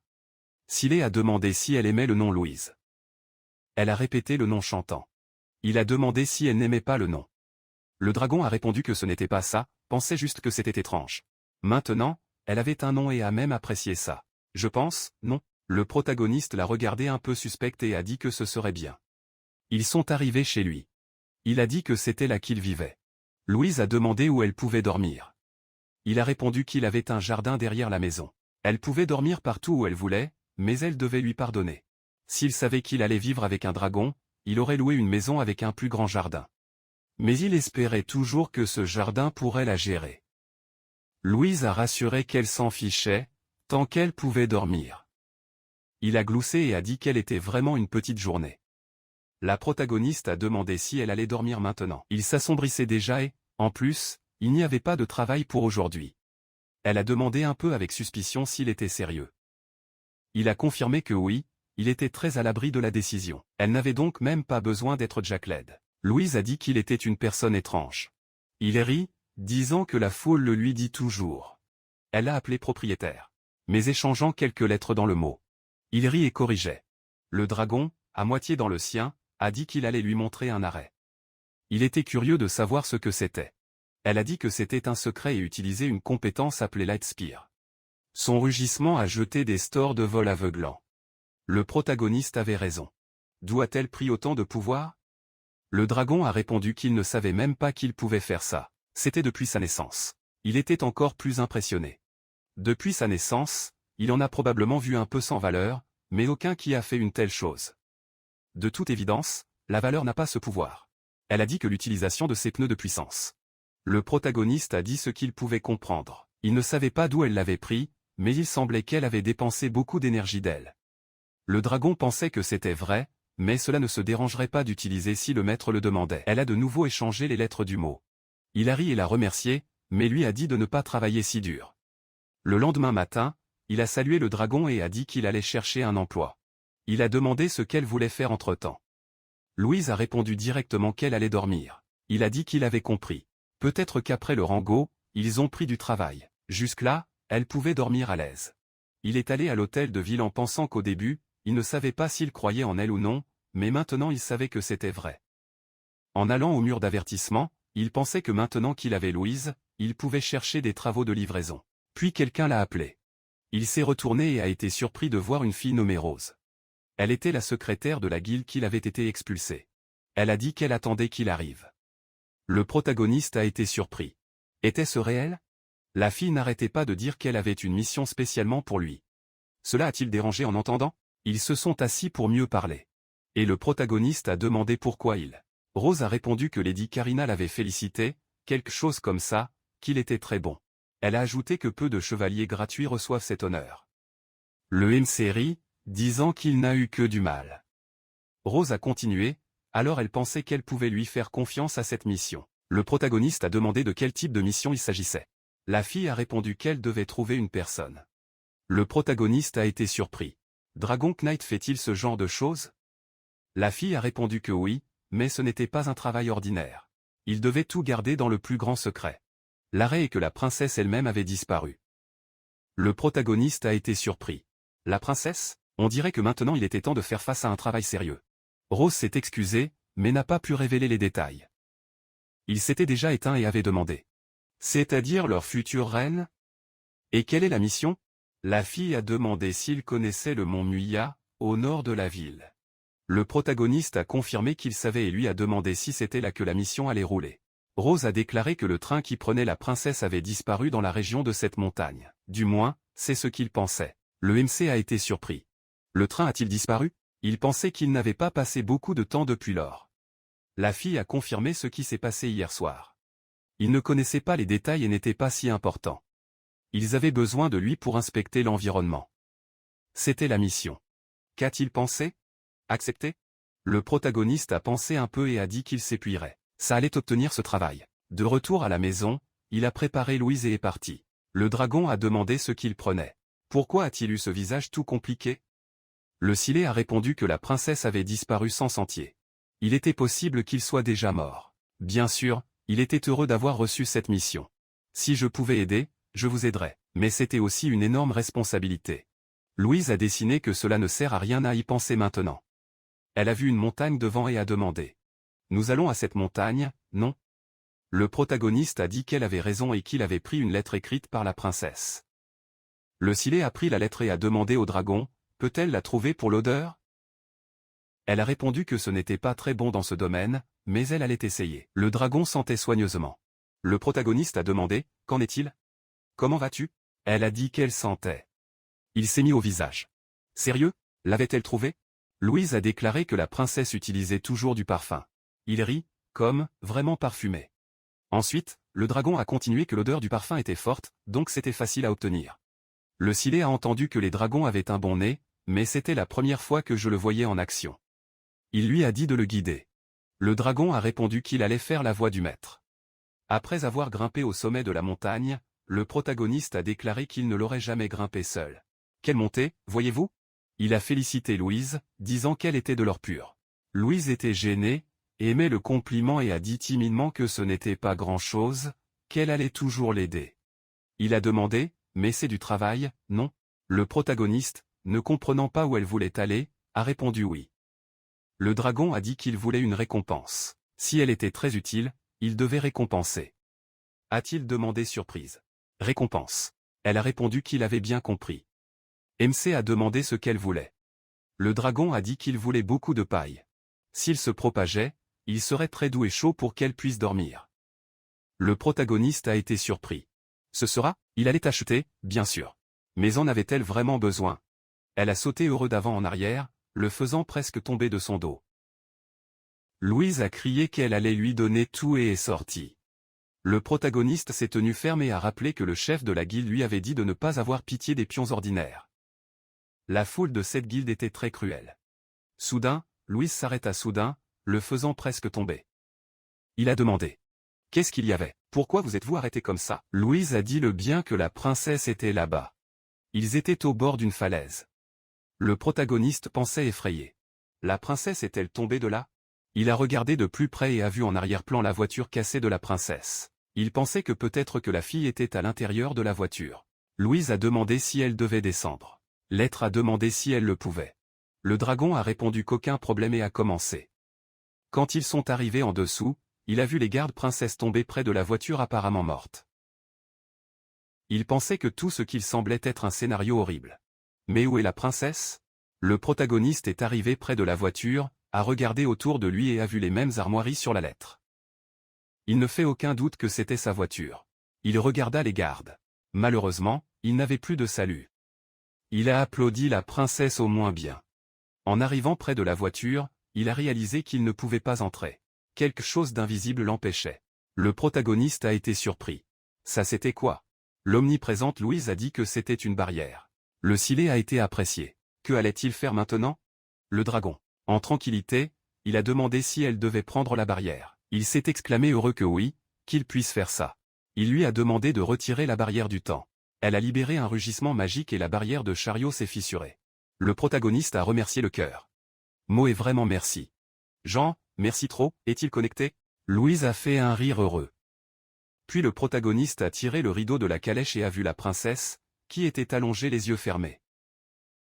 Silé a demandé si elle aimait le nom Louise. Elle a répété le nom chantant. Il a demandé si elle n'aimait pas le nom. Le dragon a répondu que ce n'était pas ça, pensait juste que c'était étrange. Maintenant, elle avait un nom et a même apprécié ça. Je pense, non. Le protagoniste l'a regardé un peu suspect et a dit que ce serait bien. Ils sont arrivés chez lui. Il a dit que c'était là qu'il vivait. Louise a demandé où elle pouvait dormir. Il a répondu qu'il avait un jardin derrière la maison. Elle pouvait dormir partout où elle voulait, mais elle devait lui pardonner. S'il savait qu'il allait vivre avec un dragon, il aurait loué une maison avec un plus grand jardin. Mais il espérait toujours que ce jardin pourrait la gérer. Louise a rassuré qu'elle s'en fichait, tant qu'elle pouvait dormir. Il a gloussé et a dit qu'elle était vraiment une petite journée. La protagoniste a demandé si elle allait dormir maintenant. Il s'assombrissait déjà et, en plus, il n'y avait pas de travail pour aujourd'hui. Elle a demandé un peu avec suspicion s'il était sérieux. Il a confirmé que oui, il était très à l'abri de la décision. Elle n'avait donc même pas besoin d'être Jack Led. Louise a dit qu'il était une personne étrange. Il rit, disant que la foule le lui dit toujours. Elle l'a appelé propriétaire. Mais échangeant quelques lettres dans le mot. Il rit et corrigeait. Le dragon, à moitié dans le sien, a dit qu'il allait lui montrer un arrêt. Il était curieux de savoir ce que c'était. Elle a dit que c'était un secret et utilisait une compétence appelée Light Spear. Son rugissement a jeté des stores de vol aveuglants. Le protagoniste avait raison. D'où a-t-elle pris autant de pouvoir? Le dragon a répondu qu'il ne savait même pas qu'il pouvait faire ça. C'était depuis sa naissance. Il était encore plus impressionné. Depuis sa naissance, il en a probablement vu un peu sans valeur, mais aucun qui a fait une telle chose. De toute évidence, la valeur n'a pas ce pouvoir. Elle a dit que l'utilisation de ses pneus de puissance. Le protagoniste a dit ce qu'il pouvait comprendre. Il ne savait pas d'où elle l'avait pris, mais il semblait qu'elle avait dépensé beaucoup d'énergie d'elle. Le dragon pensait que c'était vrai, mais cela ne se dérangerait pas d'utiliser si le maître le demandait. Elle a de nouveau échangé les lettres du mot. Il a ri et l'a remercié, mais lui a dit de ne pas travailler si dur. Le lendemain matin, il a salué le dragon et a dit qu'il allait chercher un emploi. Il a demandé ce qu'elle voulait faire entre-temps. Louise a répondu directement qu'elle allait dormir. Il a dit qu'il avait compris. Peut-être qu'après le rango, ils ont pris du travail. Jusque-là, elle pouvait dormir à l'aise. Il est allé à l'hôtel de ville en pensant qu'au début, il ne savait pas s'il croyait en elle ou non, mais maintenant il savait que c'était vrai. En allant au mur d'avertissement, il pensait que maintenant qu'il avait Louise, il pouvait chercher des travaux de livraison. Puis quelqu'un l'a appelé. Il s'est retourné et a été surpris de voir une fille nommée Rose. Elle était la secrétaire de la guilde qu'il avait été expulsé. Elle a dit qu'elle attendait qu'il arrive. Le protagoniste a été surpris. Était-ce réel? La fille n'arrêtait pas de dire qu'elle avait une mission spécialement pour lui. Cela a-t-il dérangé en entendant? Ils se sont assis pour mieux parler. Et le protagoniste a demandé pourquoi il. Rose a répondu que Lady Karina l'avait félicité, quelque chose comme ça, qu'il était très bon. Elle a ajouté que peu de chevaliers gratuits reçoivent cet honneur. Le MC rit, disant qu'il n'a eu que du mal. Rose a continué, alors elle pensait qu'elle pouvait lui faire confiance à cette mission. Le protagoniste a demandé de quel type de mission il s'agissait. La fille a répondu qu'elle devait trouver une personne. Le protagoniste a été surpris. Dragon Knight fait-il ce genre de choses? La fille a répondu que oui, mais ce n'était pas un travail ordinaire. Il devait tout garder dans le plus grand secret. L'arrêt est que la princesse elle-même avait disparu. Le protagoniste a été surpris. La princesse? On dirait que maintenant il était temps de faire face à un travail sérieux. Rose s'est excusée, mais n'a pas pu révéler les détails. Il s'était déjà éteint et avait demandé. C'est-à-dire leur future reine? Et quelle est la mission? La fille a demandé s'il connaissait le mont Muya, au nord de la ville. Le protagoniste a confirmé qu'il savait et lui a demandé si c'était là que la mission allait rouler. Rose a déclaré que le train qui prenait la princesse avait disparu dans la région de cette montagne. Du moins, c'est ce qu'il pensait. Le MC a été surpris. Le train a-t-il disparu? Il pensait qu'il n'avait pas passé beaucoup de temps depuis lors. La fille a confirmé ce qui s'est passé hier soir. Il ne connaissait pas les détails et n'était pas si important. Ils avaient besoin de lui pour inspecter l'environnement. C'était la mission. Qu'a-t-il pensé? Accepté? Le protagoniste a pensé un peu et a dit qu'il s'épuirait. Ça allait obtenir ce travail. De retour à la maison, il a préparé Louise et est parti. Le dragon a demandé ce qu'il prenait. Pourquoi a-t-il eu ce visage tout compliqué? Le Silet a répondu que la princesse avait disparu sans sentier. Il était possible qu'il soit déjà mort. Bien sûr, il était heureux d'avoir reçu cette mission. Si je pouvais aider, je vous aiderais. Mais c'était aussi une énorme responsabilité. Louise a dessiné que cela ne sert à rien à y penser maintenant. Elle a vu une montagne devant et a demandé. Nous allons à cette montagne, non? Le protagoniste a dit qu'elle avait raison et qu'il avait pris une lettre écrite par la princesse. Le Silet a pris la lettre et a demandé au dragon, peut-elle la trouver pour l'odeur? Elle a répondu que ce n'était pas très bon dans ce domaine, mais elle allait essayer. Le dragon sentait soigneusement. Le protagoniste a demandé, qu'en est-il? Comment vas-tu? Elle a dit qu'elle sentait. Il s'est mis au visage. Sérieux? L'avait-elle trouvé? Louise a déclaré que la princesse utilisait toujours du parfum. Il rit, comme, vraiment parfumé. Ensuite, le dragon a continué que l'odeur du parfum était forte, donc c'était facile à obtenir. Le Silet a entendu que les dragons avaient un bon nez, mais c'était la première fois que je le voyais en action. Il lui a dit de le guider. Le dragon a répondu qu'il allait faire la voix du maître. Après avoir grimpé au sommet de la montagne, le protagoniste a déclaré qu'il ne l'aurait jamais grimpé seul. Quelle montée, voyez-vous? Il a félicité Louise, disant qu'elle était de l'or pur. Louise était gênée, aimait le compliment et a dit timidement que ce n'était pas grand-chose, qu'elle allait toujours l'aider. Il a demandé, mais c'est du travail, non? Le protagoniste, ne comprenant pas où elle voulait aller, a répondu oui. Le dragon a dit qu'il voulait une récompense. Si elle était très utile, il devait récompenser. A-t-il demandé surprise? Récompense. Elle a répondu qu'il avait bien compris. MC a demandé ce qu'elle voulait. Le dragon a dit qu'il voulait beaucoup de paille. S'il se propageait, il serait très doux et chaud pour qu'elle puisse dormir. Le protagoniste a été surpris. Ce sera, il allait acheter, bien sûr. Mais en avait-elle vraiment besoin? Elle a sauté heureux d'avant en arrière, le faisant presque tomber de son dos. Louise a crié qu'elle allait lui donner tout et est sortie. Le protagoniste s'est tenu ferme et a rappelé que le chef de la guilde lui avait dit de ne pas avoir pitié des pions ordinaires. La foule de cette guilde était très cruelle. Soudain, Louise s'arrêta soudain, le faisant presque tomber. Il a demandé. Qu'est-ce qu'il y avait? Pourquoi vous êtes-vous arrêté comme ça? Louise a dit le bien que la princesse était là-bas. Ils étaient au bord d'une falaise. Le protagoniste pensait effrayé. La princesse est-elle tombée de là? Il a regardé de plus près et a vu en arrière-plan la voiture cassée de la princesse. Il pensait que peut-être que la fille était à l'intérieur de la voiture. Louise a demandé si elle devait descendre. L'être a demandé si elle le pouvait. Le dragon a répondu qu'aucun problème et a commencé. Quand ils sont arrivés en dessous, il a vu les gardes princesses tomber près de la voiture apparemment morte. Il pensait que tout ce qu'il semblait être un scénario horrible. Mais où est la princesse? Le protagoniste est arrivé près de la voiture, a regardé autour de lui et a vu les mêmes armoiries sur la lettre. Il ne fait aucun doute que c'était sa voiture. Il regarda les gardes. Malheureusement, il n'avait plus de salut. Il a applaudi la princesse au moins bien. En arrivant près de la voiture, il a réalisé qu'il ne pouvait pas entrer. Quelque chose d'invisible l'empêchait. Le protagoniste a été surpris. Ça c'était quoi? L'omniprésente Louise a dit que c'était une barrière. Le Silet a été apprécié. Que allait-il faire maintenant? Le dragon. En tranquillité, il a demandé si elle devait prendre la barrière. Il s'est exclamé heureux que oui, qu'il puisse faire ça. Il lui a demandé de retirer la barrière du temps. Elle a libéré un rugissement magique et la barrière de chariot s'est fissurée. Le protagoniste a remercié le cœur. Mot est vraiment merci. Jean, merci trop, est-il connecté? Louise a fait un rire heureux. Puis le protagoniste a tiré le rideau de la calèche et a vu la princesse, qui était allongée les yeux fermés.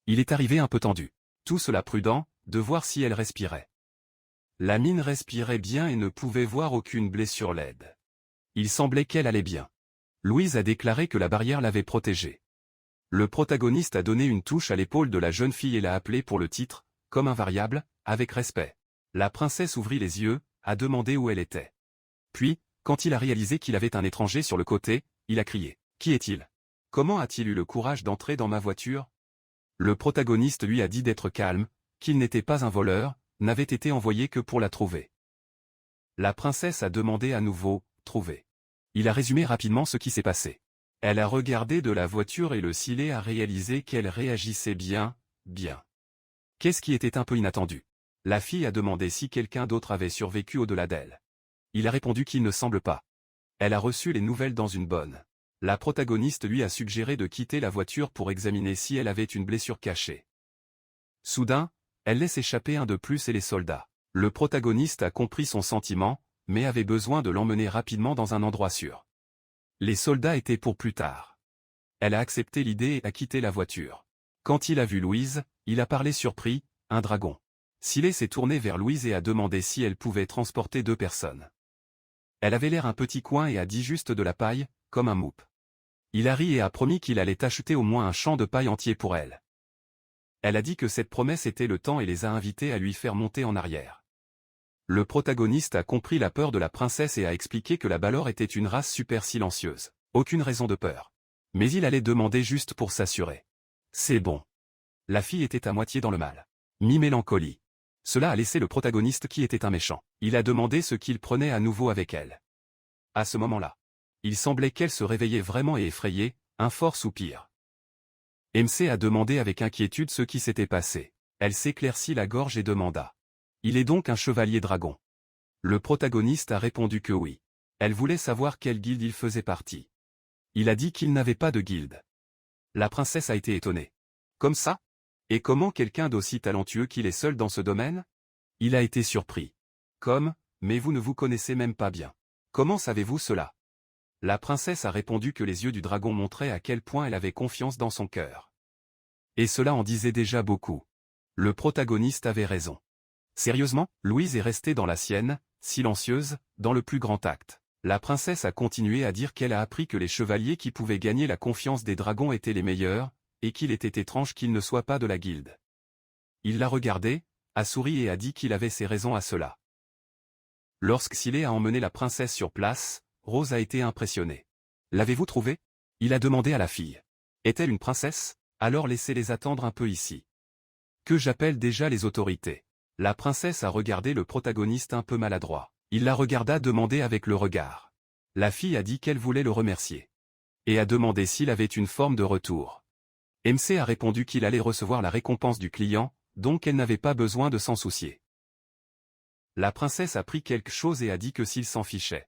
Il est arrivé un peu tendu. Tout cela prudent, de voir si elle respirait. La mine respirait bien et ne pouvait voir aucune blessure laide. Il semblait qu'elle allait bien. Louise a déclaré que la barrière l'avait protégée. Le protagoniste a donné une touche à l'épaule de la jeune fille et l'a appelée pour le titre, comme invariable, avec respect. La princesse ouvrit les yeux, a demandé où elle était. Puis, quand il a réalisé qu'il avait un étranger sur le côté, il a crié. Qui est-il? Comment a-t-il eu le courage d'entrer dans ma voiture? Le protagoniste lui a dit d'être calme, qu'il n'était pas un voleur, n'avait été envoyé que pour la trouver. La princesse a demandé à nouveau, trouver. Il a résumé rapidement ce qui s'est passé. Elle a regardé de la voiture et le Silet a réalisé qu'elle réagissait bien, bien. Qu'est-ce qui était un peu inattendu? La fille a demandé si quelqu'un d'autre avait survécu au-delà d'elle. Il a répondu qu'il ne semble pas. Elle a reçu les nouvelles dans une bonne. La protagoniste lui a suggéré de quitter la voiture pour examiner si elle avait une blessure cachée. Soudain, elle laisse échapper un de plus et les soldats. Le protagoniste a compris son sentiment, mais avait besoin de l'emmener rapidement dans un endroit sûr. Les soldats étaient pour plus tard. Elle a accepté l'idée et a quitté la voiture. Quand il a vu Louise, il a parlé surpris, un dragon. Silet s'est tourné vers Louise et a demandé si elle pouvait transporter 2 personnes. Elle avait l'air un petit coin et a dit juste de la paille, comme un moupe. Il a ri et a promis qu'il allait acheter au moins un champ de paille entier pour elle. Elle a dit que cette promesse était le temps et les a invités à lui faire monter en arrière. Le protagoniste a compris la peur de la princesse et a expliqué que la Balor était une race super silencieuse. Aucune raison de peur. Mais il allait demander juste pour s'assurer. C'est bon. La fille était à moitié dans le mal. Mi-mélancolie. Cela a laissé le protagoniste qui était un méchant. Il a demandé ce qu'il prenait à nouveau avec elle. À ce moment-là, il semblait qu'elle se réveillait vraiment et effrayée, un fort soupir. MC a demandé avec inquiétude ce qui s'était passé. Elle s'éclaircit la gorge et demanda. Il est donc un chevalier dragon. Le protagoniste a répondu que oui. Elle voulait savoir quelle guilde il faisait partie. Il a dit qu'il n'avait pas de guilde. La princesse a été étonnée. Comme ça? Et comment quelqu'un d'aussi talentueux qu'il est seul dans ce domaine? Il a été surpris. Comme, mais vous ne vous connaissez même pas bien. Comment savez-vous cela? La princesse a répondu que les yeux du dragon montraient à quel point elle avait confiance dans son cœur. Et cela en disait déjà beaucoup. Le protagoniste avait raison. Sérieusement, Louise est restée dans la sienne, silencieuse, dans le plus grand acte. La princesse a continué à dire qu'elle a appris que les chevaliers qui pouvaient gagner la confiance des dragons étaient les meilleurs, et qu'il était étrange qu'ils ne soient pas de la guilde. Il l'a regardé, a souri et a dit qu'il avait ses raisons à cela. Lorsque Silé a emmené la princesse sur place, Rose a été impressionnée. L'avez-vous trouvée? Il a demandé à la fille. Est-elle une princesse? Alors laissez-les attendre un peu ici. Que j'appelle déjà les autorités. La princesse a regardé le protagoniste un peu maladroit. Il la regarda demander avec le regard. La fille a dit qu'elle voulait le remercier. Et a demandé s'il avait une forme de retour. MC a répondu qu'il allait recevoir la récompense du client, donc elle n'avait pas besoin de s'en soucier. La princesse a pris quelque chose et a dit que s'il s'en fichait.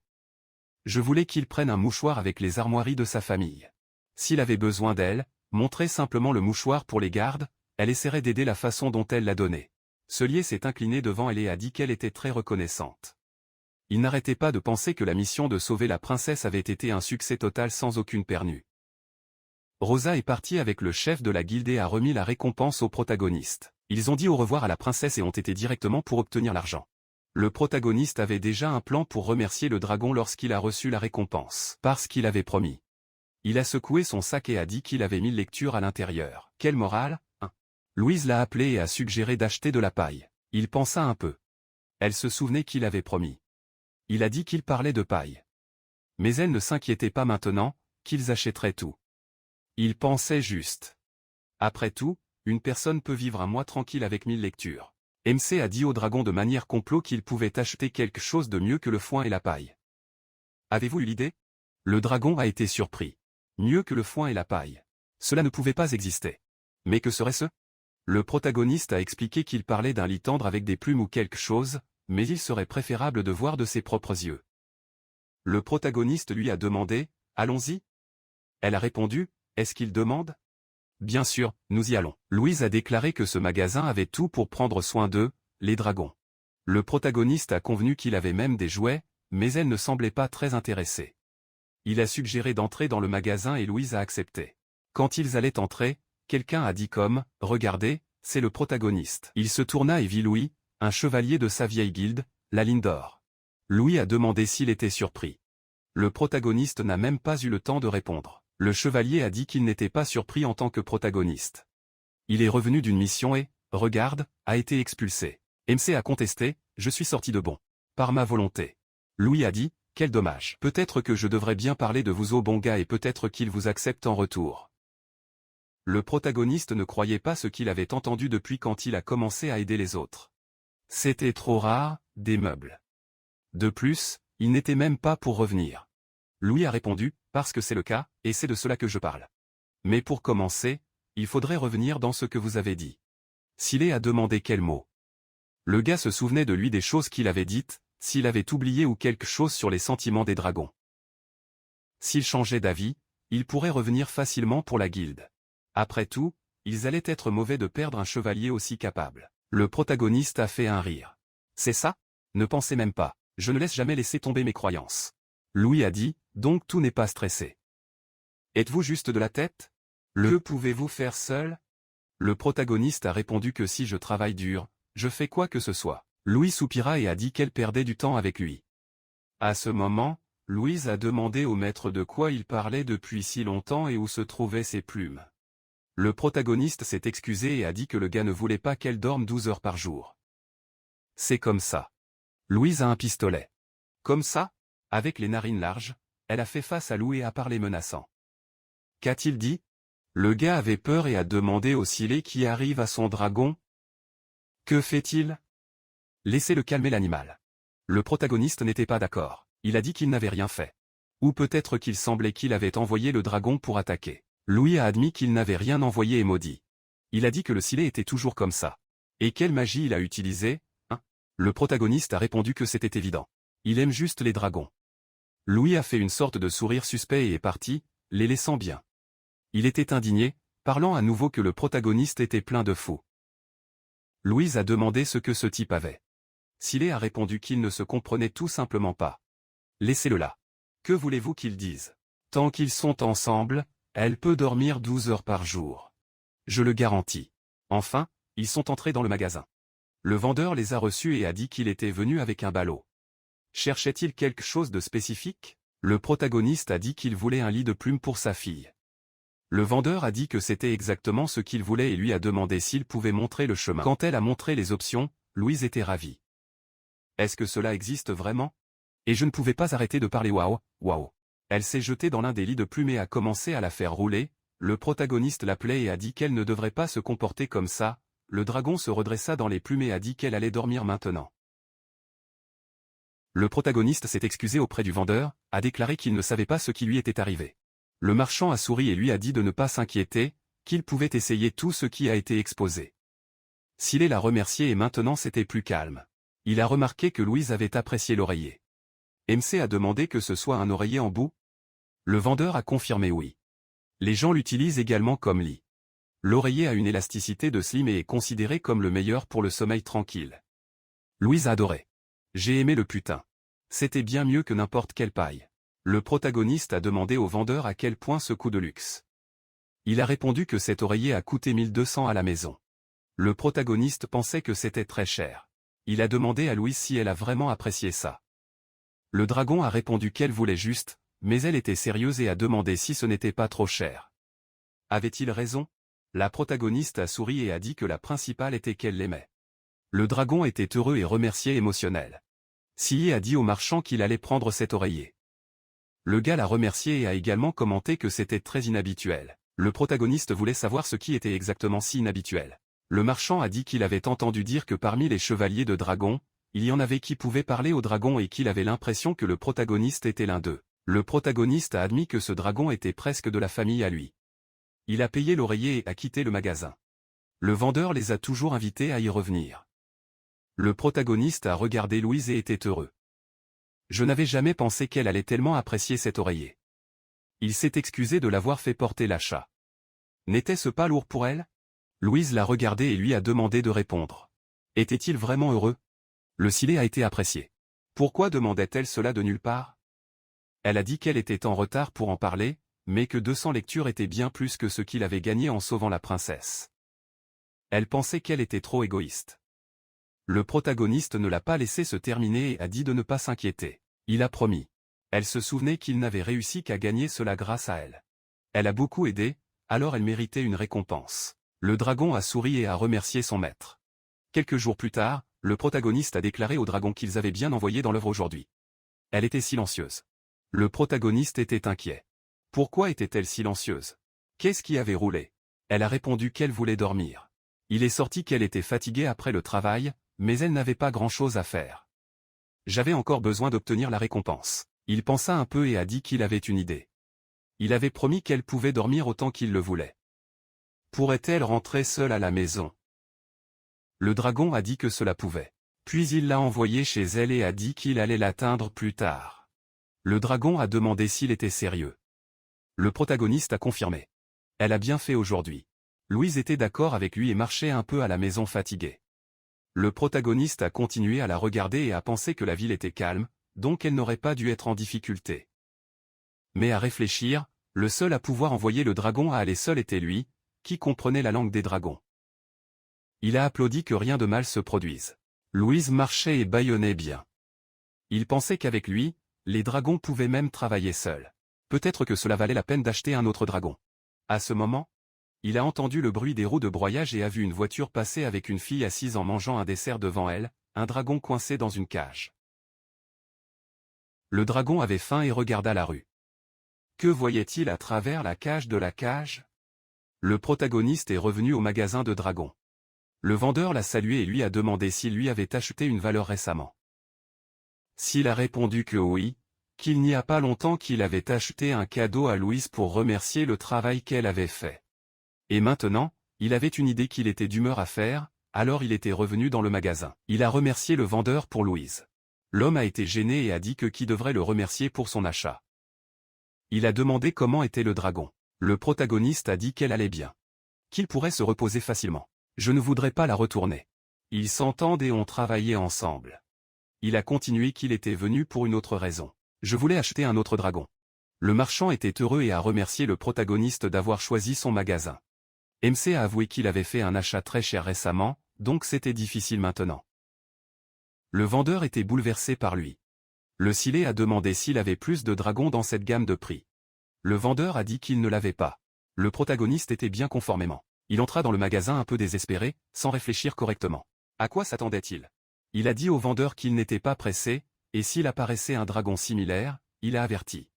Je voulais qu'il prenne un mouchoir avec les armoiries de sa famille. S'il avait besoin d'elle, montrer simplement le mouchoir pour les gardes, elle essaierait d'aider la façon dont elle l'a donné. Celier s'est incliné devant elle et a dit qu'elle était très reconnaissante. Il n'arrêtait pas de penser que la mission de sauver la princesse avait été un succès total sans aucune pernue. Rosa est partie avec le chef de la guilde et a remis la récompense au protagoniste. Ils ont dit au revoir à la princesse et ont été directement pour obtenir l'argent. Le protagoniste avait déjà un plan pour remercier le dragon lorsqu'il a reçu la récompense, parce qu'il avait promis. Il a secoué son sac et a dit qu'il avait 1000 lectures à l'intérieur. Quelle morale, hein? Louise l'a appelé et a suggéré d'acheter de la paille. Il pensa un peu. Elle se souvenait qu'il avait promis. Il a dit qu'il parlait de paille. Mais elle ne s'inquiétait pas maintenant, qu'ils achèteraient tout. Il pensait juste. Après tout, une personne peut vivre un mois tranquille avec 1000 lectures. MC a dit au dragon de manière complot qu'il pouvait acheter quelque chose de mieux que le foin et la paille. Avez-vous eu l'idée? Le dragon a été surpris. Mieux que le foin et la paille. Cela ne pouvait pas exister. Mais que serait-ce? Le protagoniste a expliqué qu'il parlait d'un lit tendre avec des plumes ou quelque chose, mais il serait préférable de voir de ses propres yeux. Le protagoniste lui a demandé, « Allons-y » Elle a répondu, « Est-ce qu'il demande ?» Bien sûr, nous y allons. Louise a déclaré que ce magasin avait tout pour prendre soin d'eux, les dragons. Le protagoniste a convenu qu'il avait même des jouets, mais elle ne semblait pas très intéressée. Il a suggéré d'entrer dans le magasin et Louise a accepté. Quand ils allaient entrer, quelqu'un a dit comme, « Regardez, c'est le protagoniste. » Il se tourna et vit Louis, un chevalier de sa vieille guilde, la Ligne d'Or. Louis a demandé s'il était surpris. Le protagoniste n'a même pas eu le temps de répondre. Le chevalier a dit qu'il n'était pas surpris en tant que protagoniste. Il est revenu d'une mission et, regarde, a été expulsé. MC a contesté, « Je suis sorti de bon. Par ma volonté. » Louis a dit, « Quel dommage. Peut-être que je devrais bien parler de vous au bon gars et peut-être qu'il vous accepte en retour. » Le protagoniste ne croyait pas ce qu'il avait entendu depuis quand il a commencé à aider les autres. C'était trop rare, des meubles. De plus, il n'était même pas pour revenir. Louis a répondu, « Parce que c'est le cas, et c'est de cela que je parle. Mais pour commencer, il faudrait revenir dans ce que vous avez dit. » Silé a demandé quel mot. Le gars se souvenait de lui des choses qu'il avait dites, s'il avait oublié ou quelque chose sur les sentiments des dragons. S'il changeait d'avis, il pourrait revenir facilement pour la guilde. Après tout, ils allaient être mauvais de perdre un chevalier aussi capable. Le protagoniste a fait un rire. « C'est ça? Ne pensez même pas, je ne laisse jamais laisser tomber mes croyances. » Louis a dit, « Donc tout n'est pas stressé. Êtes-vous juste de la tête? Que pouvez-vous faire seul? » Le protagoniste a répondu que si je travaille dur, je fais quoi que ce soit. Louis soupira et a dit qu'elle perdait du temps avec lui. À ce moment, Louise a demandé au maître de quoi il parlait depuis si longtemps et où se trouvaient ses plumes. Le protagoniste s'est excusé et a dit que le gars ne voulait pas qu'elle dorme 12 heures par jour. C'est comme ça. Louise a un pistolet. Comme ça? Avec les narines larges, elle a fait face à Lou et a parlé menaçant. Qu'a-t-il dit? Le gars avait peur et a demandé au Silé qui arrive à son dragon. Que fait-il? Laissez-le calmer l'animal. Le protagoniste n'était pas d'accord. Il a dit qu'il n'avait rien fait. Ou peut-être qu'il semblait qu'il avait envoyé le dragon pour attaquer. Louis a admis qu'il n'avait rien envoyé et maudit. Il a dit que le Silé était toujours comme ça. Et quelle magie il a utilisé, hein? Le protagoniste a répondu que c'était évident. Il aime juste les dragons. Louis a fait une sorte de sourire suspect et est parti, les laissant bien. Il était indigné, parlant à nouveau que le protagoniste était plein de fous. Louise a demandé ce que ce type avait. Silé a répondu qu'il ne se comprenait tout simplement pas. Laissez-le là. Que voulez-vous qu'il dise? Tant qu'ils sont ensemble, elle peut dormir 12 heures par jour. Je le garantis. Enfin, ils sont entrés dans le magasin. Le vendeur les a reçus et a dit qu'il était venu avec un ballot. Cherchait-il quelque chose de spécifique? Le protagoniste a dit qu'il voulait un lit de plumes pour sa fille. Le vendeur a dit que c'était exactement ce qu'il voulait et lui a demandé s'il pouvait montrer le chemin. Quand elle a montré les options, Louise était ravie. Est-ce que cela existe vraiment? Et je ne pouvais pas arrêter de parler waouh, waouh. Elle s'est jetée dans l'un des lits de plumes et a commencé à la faire rouler. Le protagoniste l'appelait et a dit qu'elle ne devrait pas se comporter comme ça. Le dragon se redressa dans les plumes et a dit qu'elle allait dormir maintenant. Le protagoniste s'est excusé auprès du vendeur, a déclaré qu'il ne savait pas ce qui lui était arrivé. Le marchand a souri et lui a dit de ne pas s'inquiéter, qu'il pouvait essayer tout ce qui a été exposé. Silé l'a remercié et maintenant c'était plus calme. Il a remarqué que Louise avait apprécié l'oreiller. MC a demandé que ce soit un oreiller en bout. Le vendeur a confirmé oui. Les gens l'utilisent également comme lit. L'oreiller a une élasticité de slim et est considéré comme le meilleur pour le sommeil tranquille. Louise a adoré. J'ai aimé le putain. C'était bien mieux que n'importe quelle paille. Le protagoniste a demandé au vendeur à quel point ce coup de luxe. Il a répondu que cet oreiller a coûté 1200 à la maison. Le protagoniste pensait que c'était très cher. Il a demandé à Louise si elle a vraiment apprécié ça. Le dragon a répondu qu'elle voulait juste, mais elle était sérieuse et a demandé si ce n'était pas trop cher. Avait-il raison? La protagoniste a souri et a dit que la principale était qu'elle l'aimait. Le dragon était heureux et remercié émotionnel. Silé a dit au marchand qu'il allait prendre cet oreiller. Le gars l'a remercié et a également commenté que c'était très inhabituel. Le protagoniste voulait savoir ce qui était exactement si inhabituel. Le marchand a dit qu'il avait entendu dire que parmi les chevaliers de dragon, il y en avait qui pouvaient parler au dragon et qu'il avait l'impression que le protagoniste était l'un d'eux. Le protagoniste a admis que ce dragon était presque de la famille à lui. Il a payé l'oreiller et a quitté le magasin. Le vendeur les a toujours invités à y revenir. Le protagoniste a regardé Louise et était heureux. Je n'avais jamais pensé qu'elle allait tellement apprécier cet oreiller. Il s'est excusé de l'avoir fait porter l'achat. N'était-ce pas lourd pour elle? Louise l'a regardé et lui a demandé de répondre. Était-il vraiment heureux? Le Silé a été apprécié. Pourquoi demandait-elle cela de nulle part? Elle a dit qu'elle était en retard pour en parler, mais que 200 lectures étaient bien plus que ce qu'il avait gagné en sauvant la princesse. Elle pensait qu'elle était trop égoïste. Le protagoniste ne l'a pas laissé se terminer et a dit de ne pas s'inquiéter. Il a promis. Elle se souvenait qu'il n'avait réussi qu'à gagner cela grâce à elle. Elle a beaucoup aidé, alors elle méritait une récompense. Le dragon a souri et a remercié son maître. Quelques jours plus tard, le protagoniste a déclaré au dragon qu'ils avaient bien envoyé dans l'œuvre aujourd'hui. Elle était silencieuse. Le protagoniste était inquiet. Pourquoi était-elle silencieuse? Qu'est-ce qui avait roulé? Elle a répondu qu'elle voulait dormir. Il est sorti qu'elle était fatiguée après le travail, mais elle n'avait pas grand-chose à faire. J'avais encore besoin d'obtenir la récompense. Il pensa un peu et a dit qu'il avait une idée. Il avait promis qu'elle pouvait dormir autant qu'il le voulait. Pourrait-elle rentrer seule à la maison? Le dragon a dit que cela pouvait. Puis il l'a envoyée chez elle et a dit qu'il allait l'atteindre plus tard. Le dragon a demandé s'il était sérieux. Le protagoniste a confirmé. Elle a bien fait aujourd'hui. Louise était d'accord avec lui et marchait un peu à la maison fatiguée. Le protagoniste a continué à la regarder et a pensé que la ville était calme, donc elle n'aurait pas dû être en difficulté. Mais à réfléchir, le seul à pouvoir envoyer le dragon à aller seul était lui, qui comprenait la langue des dragons. Il a applaudi que rien de mal se produise. Louise marchait et bâillonnait bien. Il pensait qu'avec lui, Les dragons pouvaient même travailler seuls. Peut-être que cela valait la peine d'acheter un autre dragon. À ce moment, il a entendu le bruit des roues de broyage et a vu une voiture passer avec une fille assise en mangeant un dessert devant elle, un dragon coincé dans une cage. Le dragon avait faim et regarda la rue. Que voyait-il à travers la cage de la cage? Le protagoniste est revenu au magasin de dragons. Le vendeur l'a salué et lui a demandé s'il lui avait acheté une valeur récemment. S'il a répondu que oui, qu'il n'y a pas longtemps qu'il avait acheté un cadeau à Louise pour remercier le travail qu'elle avait fait. Et maintenant, il avait une idée qu'il était d'humeur à faire, alors il était revenu dans le magasin. Il a remercié le vendeur pour Louise. L'homme a été gêné et a dit que qui devrait le remercier pour son achat. Il a demandé comment était le dragon. Le protagoniste a dit qu'elle allait bien. Qu'il pourrait se reposer facilement. Je ne voudrais pas la retourner. Ils s'entendent et ont travaillé ensemble. Il a continué qu'il était venu pour une autre raison. Je voulais acheter un autre dragon. Le marchand était heureux et a remercié le protagoniste d'avoir choisi son magasin. MC a avoué qu'il avait fait un achat très cher récemment, donc c'était difficile maintenant. Le vendeur était bouleversé par lui. Le Silet a demandé s'il avait plus de dragons dans cette gamme de prix. Le vendeur a dit qu'il ne l'avait pas. Le protagoniste était bien conformément. Il entra dans le magasin un peu désespéré, sans réfléchir correctement. À quoi s'attendait-il? Il a dit au vendeur qu'il n'était pas pressé, et s'il apparaissait un dragon similaire, il a averti.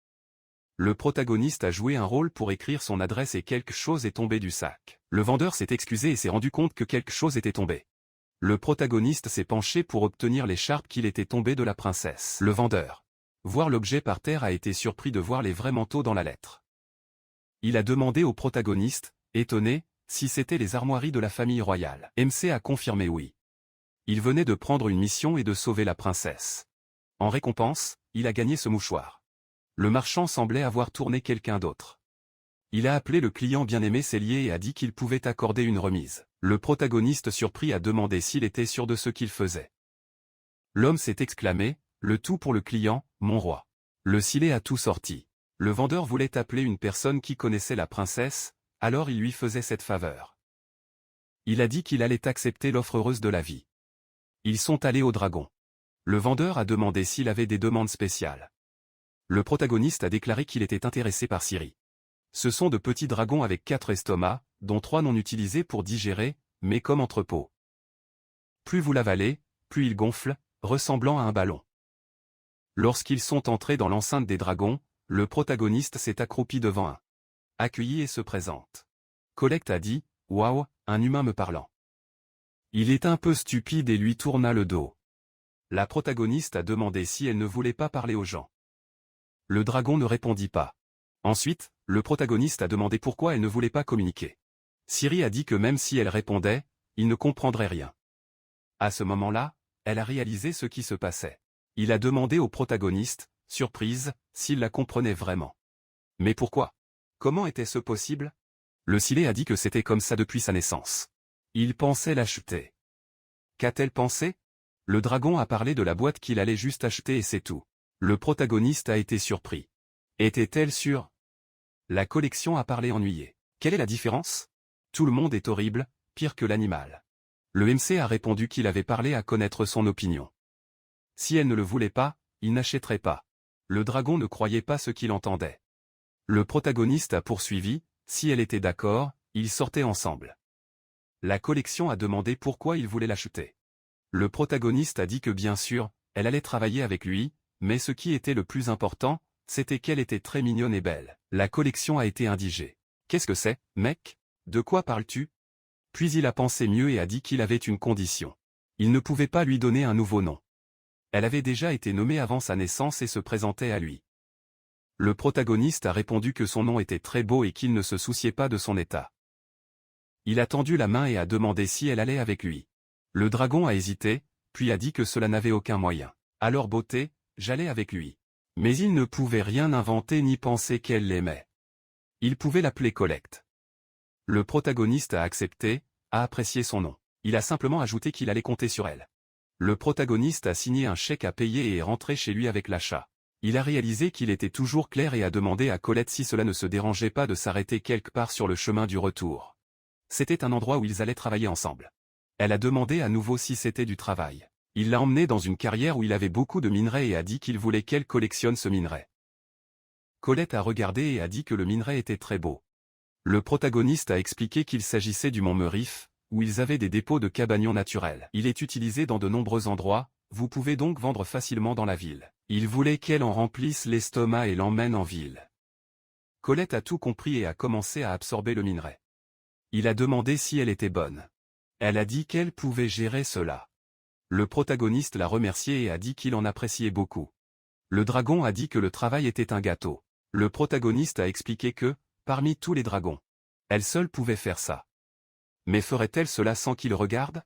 Le protagoniste a joué un rôle pour écrire son adresse et quelque chose est tombé du sac. Le vendeur s'est excusé et s'est rendu compte que quelque chose était tombé. Le protagoniste s'est penché pour obtenir l'écharpe qu'il était tombée de la princesse. Le vendeur. Voir l'objet par terre a été surpris de voir les vrais manteaux dans la lettre. Il a demandé au protagoniste, étonné, si c'était les armoiries de la famille royale. MC a confirmé oui. Il venait de prendre une mission et de sauver la princesse. En récompense, il a gagné ce mouchoir. Le marchand semblait avoir tourné quelqu'un d'autre. Il a appelé le client bien-aimé Cellier et a dit qu'il pouvait accorder une remise. Le protagoniste surpris a demandé s'il était sûr de ce qu'il faisait. L'homme s'est exclamé, le tout pour le client, mon roi. Le Silet a tout sorti. Le vendeur voulait appeler une personne qui connaissait la princesse, alors il lui faisait cette faveur. Il a dit qu'il allait accepter l'offre heureuse de la vie. Ils sont allés au dragon. Le vendeur a demandé s'il avait des demandes spéciales. Le protagoniste a déclaré qu'il était intéressé par Siri. Ce sont de petits dragons avec 4 estomacs, dont 3 non utilisés pour digérer, mais comme entrepôt. Plus vous l'avalez, plus il gonfle, ressemblant à un ballon. Lorsqu'ils sont entrés dans l'enceinte des dragons, le protagoniste s'est accroupi devant un. Accueilli et se présente. Colette a dit, « Waouh, un humain me parlant. » Il est un peu stupide et lui tourna le dos. La protagoniste a demandé si elle ne voulait pas parler aux gens. Le dragon ne répondit pas. Ensuite, le protagoniste a demandé pourquoi elle ne voulait pas communiquer. Siri a dit que même si elle répondait, il ne comprendrait rien. À ce moment-là, elle a réalisé ce qui se passait. Il a demandé au protagoniste, surprise, s'il la comprenait vraiment. Mais pourquoi? Comment était-ce possible? Le Silet a dit que c'était comme ça depuis sa naissance. Il pensait l'acheter. Qu'a-t-elle pensé? Le dragon a parlé de la boîte qu'il allait juste acheter et c'est tout. Le protagoniste a été surpris. Était-elle sûre? La collection a parlé ennuyé. Quelle est la différence? Tout le monde est horrible, pire que l'animal. Le MC a répondu qu'il avait parlé à connaître son opinion. Si elle ne le voulait pas, il n'achèterait pas. Le dragon ne croyait pas ce qu'il entendait. Le protagoniste a poursuivi, si elle était d'accord, ils sortaient ensemble. La collection a demandé pourquoi il voulait l'acheter. Le protagoniste a dit que bien sûr, elle allait travailler avec lui, mais ce qui était le plus important, c'était qu'elle était très mignonne et belle. La collection a été indigée. Qu'est-ce que c'est, mec? De quoi parles-tu? Puis il a pensé mieux et a dit qu'il avait une condition. Il ne pouvait pas lui donner un nouveau nom. Elle avait déjà été nommée avant sa naissance et se présentait à lui. Le protagoniste a répondu que son nom était très beau et qu'il ne se souciait pas de son état. Il a tendu la main et a demandé si elle allait avec lui. Le dragon a hésité, puis a dit que cela n'avait aucun moyen. Alors beauté, j'allais avec lui. Mais il ne pouvait rien inventer ni penser qu'elle l'aimait. Il pouvait l'appeler Colette. Le protagoniste a accepté, a apprécié son nom. Il a simplement ajouté qu'il allait compter sur elle. Le protagoniste a signé un chèque à payer et est rentré chez lui avec l'achat. Il a réalisé qu'il était toujours clair et a demandé à Colette si cela ne se dérangeait pas de s'arrêter quelque part sur le chemin du retour. C'était un endroit où ils allaient travailler ensemble. Elle a demandé à nouveau si c'était du travail. Il l'a emmené dans une carrière où il avait beaucoup de minerais et a dit qu'il voulait qu'elle collectionne ce minerai. Colette a regardé et a dit que le minerai était très beau. Le protagoniste a expliqué qu'il s'agissait du mont Meurif, où ils avaient des dépôts de cabagnons naturels. Il est utilisé dans de nombreux endroits, vous pouvez donc vendre facilement dans la ville. Il voulait qu'elle en remplisse l'estomac et l'emmène en ville. Colette a tout compris et a commencé à absorber le minerai. Il a demandé si elle était bonne. Elle a dit qu'elle pouvait gérer cela. Le protagoniste l'a remercié et a dit qu'il en appréciait beaucoup. Le dragon a dit que le travail était un gâteau. Le protagoniste a expliqué que, parmi tous les dragons, elle seule pouvait faire ça. Mais ferait-elle cela sans qu'il regarde?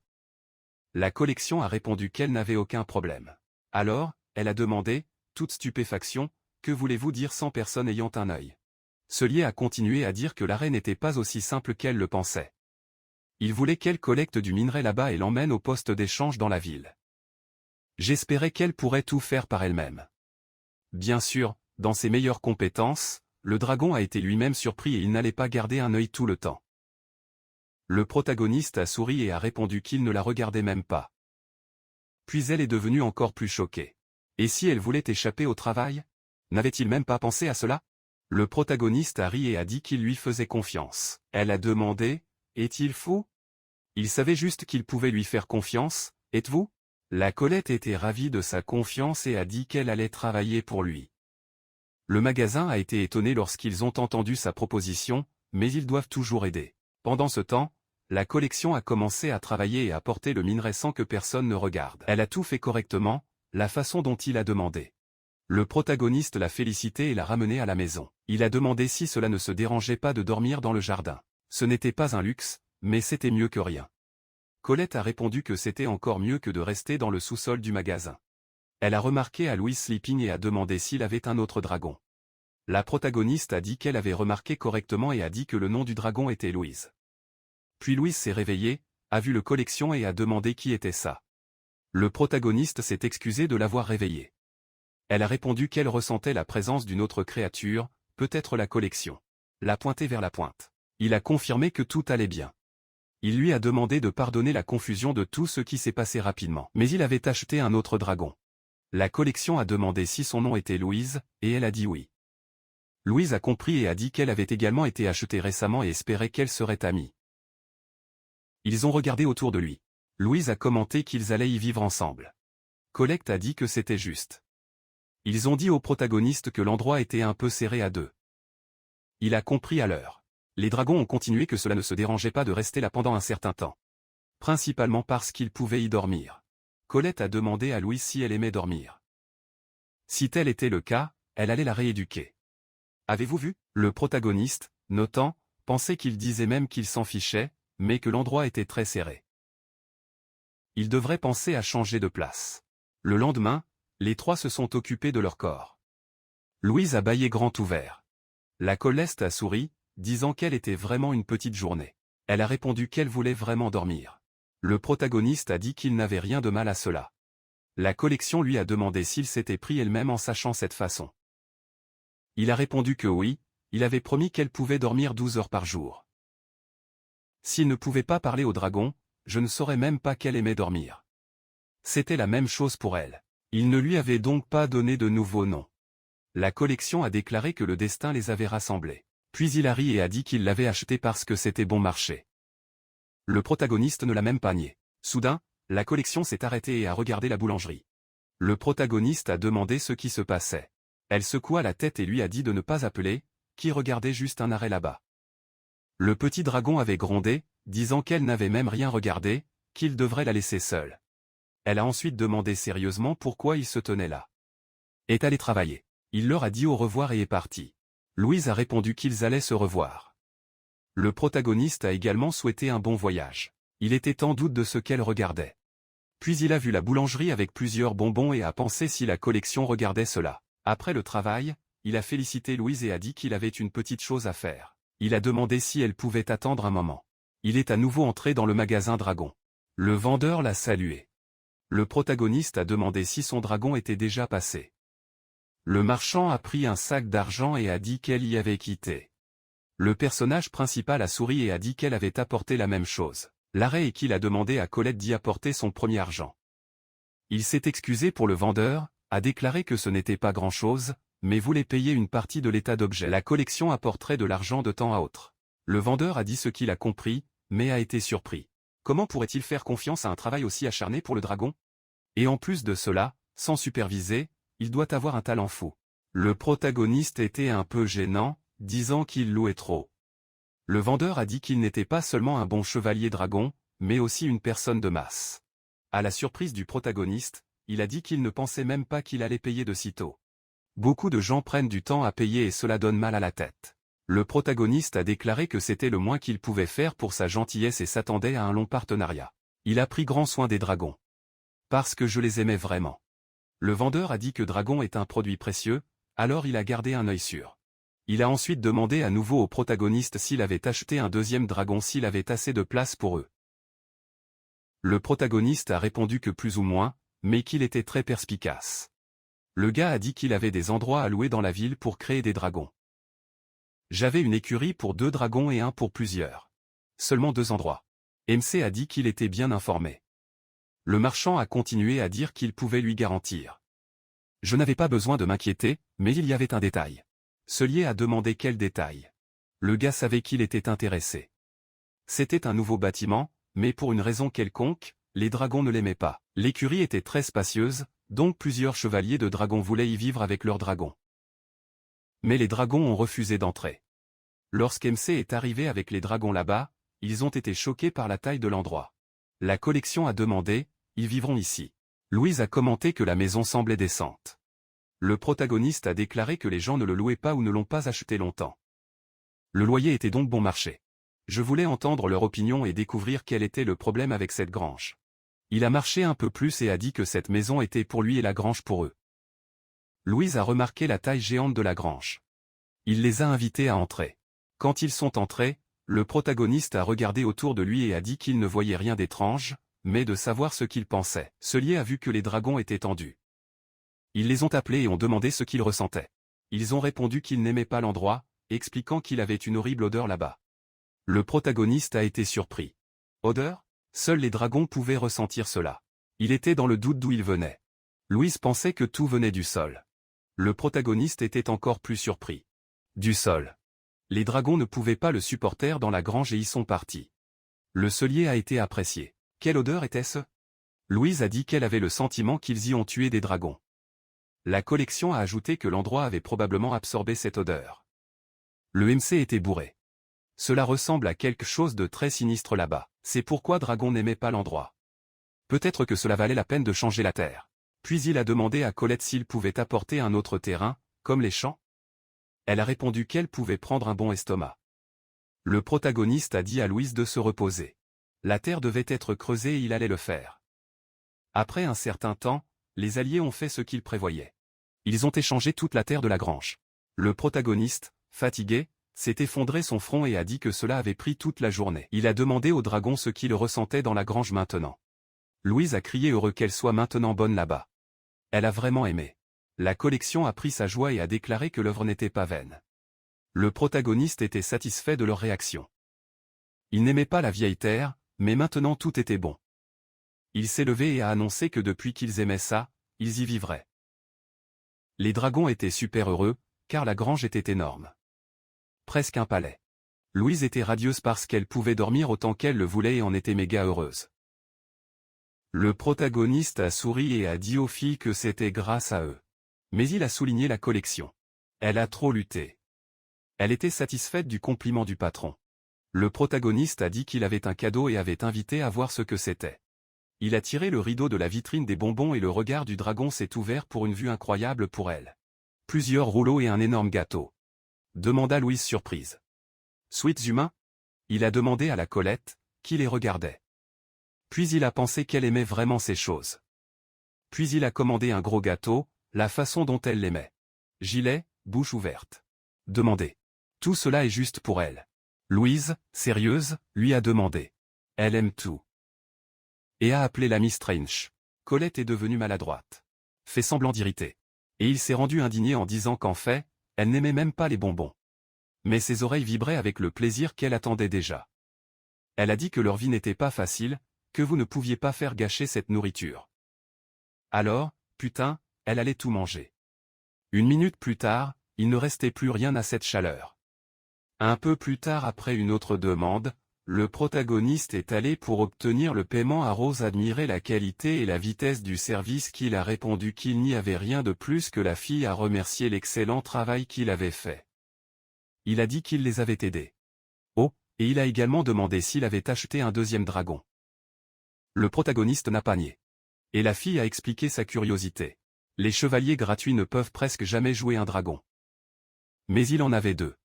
La collection a répondu qu'elle n'avait aucun problème. Alors, elle a demandé, toute stupéfaction, que voulez-vous dire sans personne ayant un œil? Cellier a continué à dire que l'arrêt n'était pas aussi simple qu'elle le pensait. Il voulait qu'elle collecte du minerai là-bas et l'emmène au poste d'échange dans la ville. J'espérais qu'elle pourrait tout faire par elle-même. Bien sûr, dans ses meilleures compétences, le dragon a été lui-même surpris et il n'allait pas garder un œil tout le temps. Le protagoniste a souri et a répondu qu'il ne la regardait même pas. Puis elle est devenue encore plus choquée. Et si elle voulait échapper au travail? N'avait-il même pas pensé à cela? Le protagoniste a ri et a dit qu'il lui faisait confiance. Elle a demandé, est-il fou? Il savait juste qu'il pouvait lui faire confiance, êtes-vous? La Colette était ravie de sa confiance et a dit qu'elle allait travailler pour lui. Le magasin a été étonné lorsqu'ils ont entendu sa proposition, mais ils doivent toujours aider. Pendant ce temps, la collection a commencé à travailler et à porter le minerai sans que personne ne regarde. Elle a tout fait correctement, la façon dont il a demandé. Le protagoniste l'a félicité et l'a ramené à la maison. Il a demandé si cela ne se dérangeait pas de dormir dans le jardin. Ce n'était pas un luxe, mais c'était mieux que rien. Colette a répondu que c'était encore mieux que de rester dans le sous-sol du magasin. Elle a remarqué à Louise sleeping et a demandé s'il avait un autre dragon. La protagoniste a dit qu'elle avait remarqué correctement et a dit que le nom du dragon était Louise. Puis Louise s'est réveillée, a vu le collection et a demandé qui était ça. Le protagoniste s'est excusé de l'avoir réveillée. Elle a répondu qu'elle ressentait la présence d'une autre créature, peut-être la collection. L'a pointé vers la pointe. Il a confirmé que tout allait bien. Il lui a demandé de pardonner la confusion de tout ce qui s'est passé rapidement. Mais il avait acheté un autre dragon. La collection a demandé si son nom était Louise, et elle a dit oui. Louise a compris et a dit qu'elle avait également été achetée récemment et espérait qu'elle serait amie. Ils ont regardé autour de lui. Louise a commenté qu'ils allaient y vivre ensemble. Colette a dit que c'était juste. Ils ont dit au protagoniste que l'endroit était un peu serré à deux. Il a compris à l'heure. Les dragons ont continué que cela ne se dérangeait pas de rester là pendant un certain temps. Principalement parce qu'ils pouvaient y dormir. Colette a demandé à Louise si elle aimait dormir. Si tel était le cas, elle allait la rééduquer. Avez-vous vu? Le protagoniste, notant, pensait qu'il disait même qu'il s'en fichait, mais que l'endroit était très serré. Il devrait penser à changer de place. Le lendemain, les trois se sont occupés de leur corps. Louise a bâillé grand ouvert. La Colette a souri, disant qu'elle était vraiment une petite journée. Elle a répondu qu'elle voulait vraiment dormir. Le protagoniste a dit qu'il n'avait rien de mal à cela. La collection lui a demandé s'il s'était pris elle-même en sachant cette façon. Il a répondu que oui, il avait promis qu'elle pouvait dormir 12 heures par jour. S'il ne pouvait pas parler au dragon, je ne saurais même pas qu'elle aimait dormir. C'était la même chose pour elle. Il ne lui avait donc pas donné de nouveau nom. La collection a déclaré que le destin les avait rassemblés. Puis il a ri et a dit qu'il l'avait acheté parce que c'était bon marché. Le protagoniste ne l'a même pas nié. Soudain, la collection s'est arrêtée et a regardé la boulangerie. Le protagoniste a demandé ce qui se passait. Elle secoua la tête et lui a dit de ne pas appeler, qui regardait juste un arrêt là-bas. Le petit dragon avait grondé, disant qu'elle n'avait même rien regardé, qu'il devrait la laisser seule. Elle a ensuite demandé sérieusement pourquoi il se tenait là. Est allé travailler. Il leur a dit au revoir et est parti. Louise a répondu qu'ils allaient se revoir. Le protagoniste a également souhaité un bon voyage. Il était en doute de ce qu'elle regardait. Puis il a vu la boulangerie avec plusieurs bonbons et a pensé si la collection regardait cela. Après le travail, il a félicité Louise et a dit qu'il avait une petite chose à faire. Il a demandé si elle pouvait attendre un moment. Il est à nouveau entré dans le magasin Dragon. Le vendeur l'a salué. Le protagoniste a demandé si son dragon était déjà passé. Le marchand a pris un sac d'argent et a dit qu'elle y avait quitté. Le personnage principal a souri et a dit qu'elle avait apporté la même chose. L'arrêt et qu'il a demandé à Colette d'y apporter son premier argent. Il s'est excusé pour le vendeur, a déclaré que ce n'était pas grand-chose, mais voulait payer une partie de l'état d'objet. La collection apporterait de l'argent de temps à autre. Le vendeur a dit ce qu'il a compris, mais a été surpris. Comment pourrait-il faire confiance à un travail aussi acharné pour le dragon? Et en plus de cela, sans superviser, il doit avoir un talent fou. Le protagoniste était un peu gênant, disant qu'il louait trop. Le vendeur a dit qu'il n'était pas seulement un bon chevalier dragon, mais aussi une personne de masse. À la surprise du protagoniste, il a dit qu'il ne pensait même pas qu'il allait payer de sitôt. Beaucoup de gens prennent du temps à payer et cela donne mal à la tête. Le protagoniste a déclaré que c'était le moins qu'il pouvait faire pour sa gentillesse et s'attendait à un long partenariat. Il a pris grand soin des dragons. Parce que je les aimais vraiment. Le vendeur a dit que dragon est un produit précieux, alors il a gardé un œil sûr. Il a ensuite demandé à nouveau au protagoniste s'il avait acheté un deuxième dragon s'il avait assez de place pour eux. Le protagoniste a répondu que plus ou moins, mais qu'il était très perspicace. Le gars a dit qu'il avait des endroits à louer dans la ville pour créer des dragons. J'avais une écurie pour 2 dragons et un pour plusieurs. Seulement 2 endroits. MC a dit qu'il était bien informé. Le marchand a continué à dire qu'il pouvait lui garantir. Je n'avais pas besoin de m'inquiéter, mais il y avait un détail. Cellier a demandé quel détail. Le gars savait qu'il était intéressé. C'était un nouveau bâtiment, mais pour une raison quelconque, les dragons ne l'aimaient pas. L'écurie était très spacieuse, donc plusieurs chevaliers de dragons voulaient y vivre avec leurs dragons. Mais les dragons ont refusé d'entrer. Lorsqu'MC est arrivé avec les dragons là-bas, ils ont été choqués par la taille de l'endroit. La collection a demandé, ils vivront ici. Louise a commenté que la maison semblait décente. Le protagoniste a déclaré que les gens ne le louaient pas ou ne l'ont pas acheté longtemps. Le loyer était donc bon marché. Je voulais entendre leur opinion et découvrir quel était le problème avec cette grange. Il a marché un peu plus et a dit que cette maison était pour lui et la grange pour eux. Louise a remarqué la taille géante de la grange. Il les a invités à entrer. Quand ils sont entrés, le protagoniste a regardé autour de lui et a dit qu'il ne voyait rien d'étrange, mais de savoir ce qu'il pensait. Cellier a vu que les dragons étaient tendus. Ils les ont appelés et ont demandé ce qu'ils ressentaient. Ils ont répondu qu'ils n'aimaient pas l'endroit, expliquant qu'il avait une horrible odeur là-bas. Le protagoniste a été surpris. Odeur? Seuls les dragons pouvaient ressentir cela. Il était dans le doute d'où il venait. Louise pensait que tout venait du sol. Le protagoniste était encore plus surpris. Du sol. Les dragons ne pouvaient pas le supporter dans la grange et y sont partis. Le cellier a été apprécié. Quelle odeur était-ce? Louise a dit qu'elle avait le sentiment qu'ils y ont tué des dragons. La collection a ajouté que l'endroit avait probablement absorbé cette odeur. Le MC était bourré. Cela ressemble à quelque chose de très sinistre là-bas. C'est pourquoi Dragon n'aimait pas l'endroit. Peut-être que cela valait la peine de changer la terre. Puis il a demandé à Colette s'il pouvait apporter un autre terrain, comme les champs. Elle a répondu qu'elle pouvait prendre un bon estomac. Le protagoniste a dit à Louise de se reposer. La terre devait être creusée et il allait le faire. Après un certain temps, les alliés ont fait ce qu'ils prévoyaient. Ils ont échangé toute la terre de la grange. Le protagoniste, fatigué, s'est effondré son front et a dit que cela avait pris toute la journée. Il a demandé au dragon ce qu'il ressentait dans la grange maintenant. Louise a crié heureux qu'elle soit maintenant bonne là-bas. Elle a vraiment aimé. La collection a pris sa joie et a déclaré que l'œuvre n'était pas vaine. Le protagoniste était satisfait de leur réaction. Il n'aimait pas la vieille terre, mais maintenant tout était bon. Il s'est levé et a annoncé que depuis qu'ils aimaient ça, ils y vivraient. Les dragons étaient super heureux, car la grange était énorme. Presque un palais. Louise était radieuse parce qu'elle pouvait dormir autant qu'elle le voulait et en était méga heureuse. Le protagoniste a souri et a dit aux filles que c'était grâce à eux. Mais il a souligné la collection. Elle a trop lutté. Elle était satisfaite du compliment du patron. Le protagoniste a dit qu'il avait un cadeau et avait invité à voir ce que c'était. Il a tiré le rideau de la vitrine des bonbons et le regard du dragon s'est ouvert pour une vue incroyable pour elle. Plusieurs rouleaux et un énorme gâteau. Demanda Louise surprise. Sweets humains? Il a demandé à la Colette, qui les regardait. Puis il a pensé qu'elle aimait vraiment ces choses. Puis il a commandé un gros gâteau, la façon dont elle l'aimait. Gilet, bouche ouverte. Demandé. Tout cela est juste pour elle. Louise, sérieuse, lui a demandé. Elle aime tout. Et a appelé l'ami Strange. Colette est devenue maladroite. Fait semblant d'irriter. Et il s'est rendu indigné en disant qu'en fait, elle n'aimait même pas les bonbons. Mais ses oreilles vibraient avec le plaisir qu'elle attendait déjà. Elle a dit que leur vie n'était pas facile, que vous ne pouviez pas faire gâcher cette nourriture. Alors, putain, elle allait tout manger. Une minute plus tard, il ne restait plus rien à cette chaleur. Un peu plus tard après une autre demande, le protagoniste est allé pour obtenir le paiement à Rose admirer la qualité et la vitesse du service qu'il a répondu qu'il n'y avait rien de plus que la fille à remercier l'excellent travail qu'il avait fait. Il a dit qu'il les avait aidés. Oh, et il a également demandé s'il avait acheté un deuxième dragon. Le protagoniste n'a pas nié. Et la fille a expliqué sa curiosité. Les chevaliers gratuits ne peuvent presque jamais jouer un dragon. Mais il en avait deux.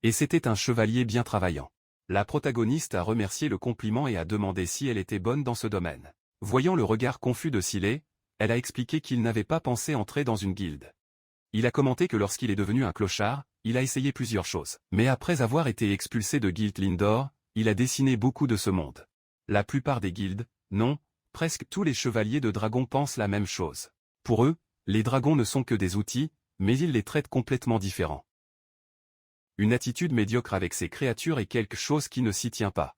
Et c'était un chevalier bien travaillant. La protagoniste a remercié le compliment et a demandé si elle était bonne dans ce domaine. Voyant le regard confus de Silé, elle a expliqué qu'il n'avait pas pensé entrer dans une guilde. Il a commenté que lorsqu'il est devenu un clochard, il a essayé plusieurs choses. Mais après avoir été expulsé de Guild Lindor, il a dessiné beaucoup de ce monde. La plupart des guildes, non, presque tous les chevaliers de dragons pensent la même chose. Pour eux, les dragons ne sont que des outils, mais ils les traitent complètement différents. Une attitude médiocre avec ces créatures est quelque chose qui ne s'y tient pas.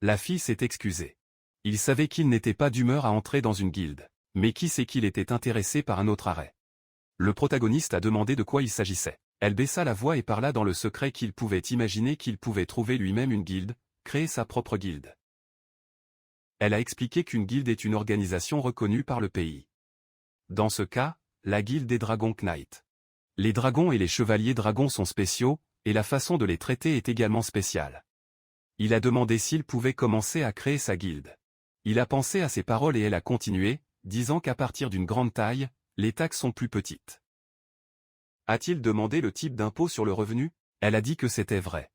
La fille s'est excusée. Il savait qu'il n'était pas d'humeur à entrer dans une guilde, mais qui sait qu'il était intéressé par un autre arrêt. Le protagoniste a demandé de quoi il s'agissait. Elle baissa la voix et parla dans le secret qu'il pouvait imaginer qu'il pouvait trouver lui-même une guilde, créer sa propre guilde. Elle a expliqué qu'une guilde est une organisation reconnue par le pays. Dans ce cas, la guilde des dragons Knight. Les dragons et les chevaliers dragons sont spéciaux, et la façon de les traiter est également spéciale. Il a demandé s'il pouvait commencer à créer sa guilde. Il a pensé à ses paroles et elle a continué, disant qu'à partir d'une grande taille, les taxes sont plus petites. A-t-il demandé le type d'impôt sur le revenu? Elle a dit que c'était vrai.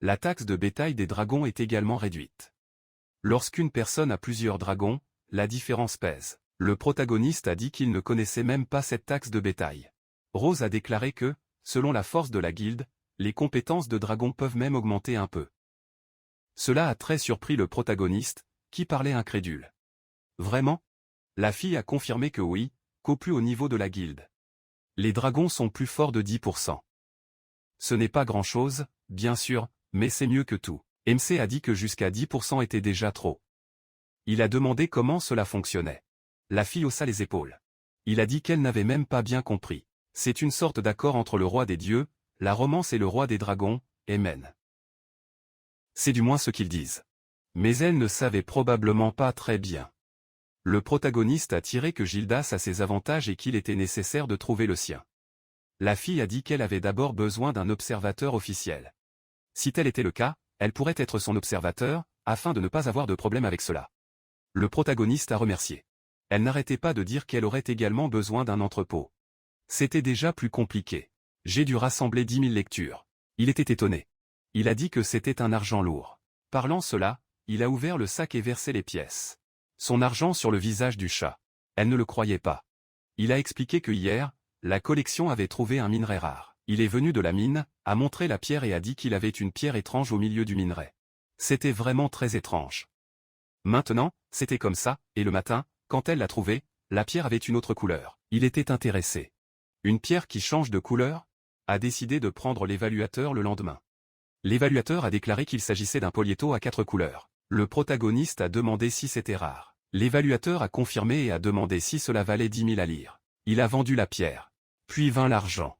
La taxe de bétail des dragons est également réduite. Lorsqu'une personne a plusieurs dragons, la différence pèse. Le protagoniste a dit qu'il ne connaissait même pas cette taxe de bétail. Rose a déclaré que, selon la force de la guilde, les compétences de dragon peuvent même augmenter un peu. Cela a très surpris le protagoniste, qui parlait incrédule. Vraiment? La fille a confirmé que oui, qu'au plus haut niveau de la guilde. Les dragons sont plus forts de 10%. Ce n'est pas grand-chose, bien sûr, mais c'est mieux que tout. MC a dit que jusqu'à 10% était déjà trop. Il a demandé comment cela fonctionnait. La fille haussa les épaules. Il a dit qu'elle n'avait même pas bien compris. C'est une sorte d'accord entre le roi des dieux, la romance et le roi des dragons, Amen. C'est du moins ce qu'ils disent. Mais elle ne savait probablement pas très bien. Le protagoniste a tiré que Gildas a ses avantages et qu'il était nécessaire de trouver le sien. La fille a dit qu'elle avait d'abord besoin d'un observateur officiel. Si tel était le cas, elle pourrait être son observateur, afin de ne pas avoir de problème avec cela. Le protagoniste a remercié. Elle n'arrêtait pas de dire qu'elle aurait également besoin d'un entrepôt. C'était déjà plus compliqué. J'ai dû rassembler 10 000 lectures. Il était étonné. Il a dit que c'était un argent lourd. Parlant cela, il a ouvert le sac et versé les pièces. Son argent sur le visage du chat. Elle ne le croyait pas. Il a expliqué que hier, la collection avait trouvé un minerai rare. Il est venu de la mine, a montré la pierre et a dit qu'il avait une pierre étrange au milieu du minerai. C'était vraiment très étrange. Maintenant, c'était comme ça, et le matin, quand elle l'a trouvée, la pierre avait une autre couleur. Il était intéressé. Une pierre qui change de couleur? A décidé de prendre l'évaluateur le lendemain. L'évaluateur a déclaré qu'il s'agissait d'un poliéto à 4 couleurs. Le protagoniste a demandé si c'était rare. L'évaluateur a confirmé et a demandé si cela valait 10 000 à lire. Il a vendu la pierre. Puis vint l'argent.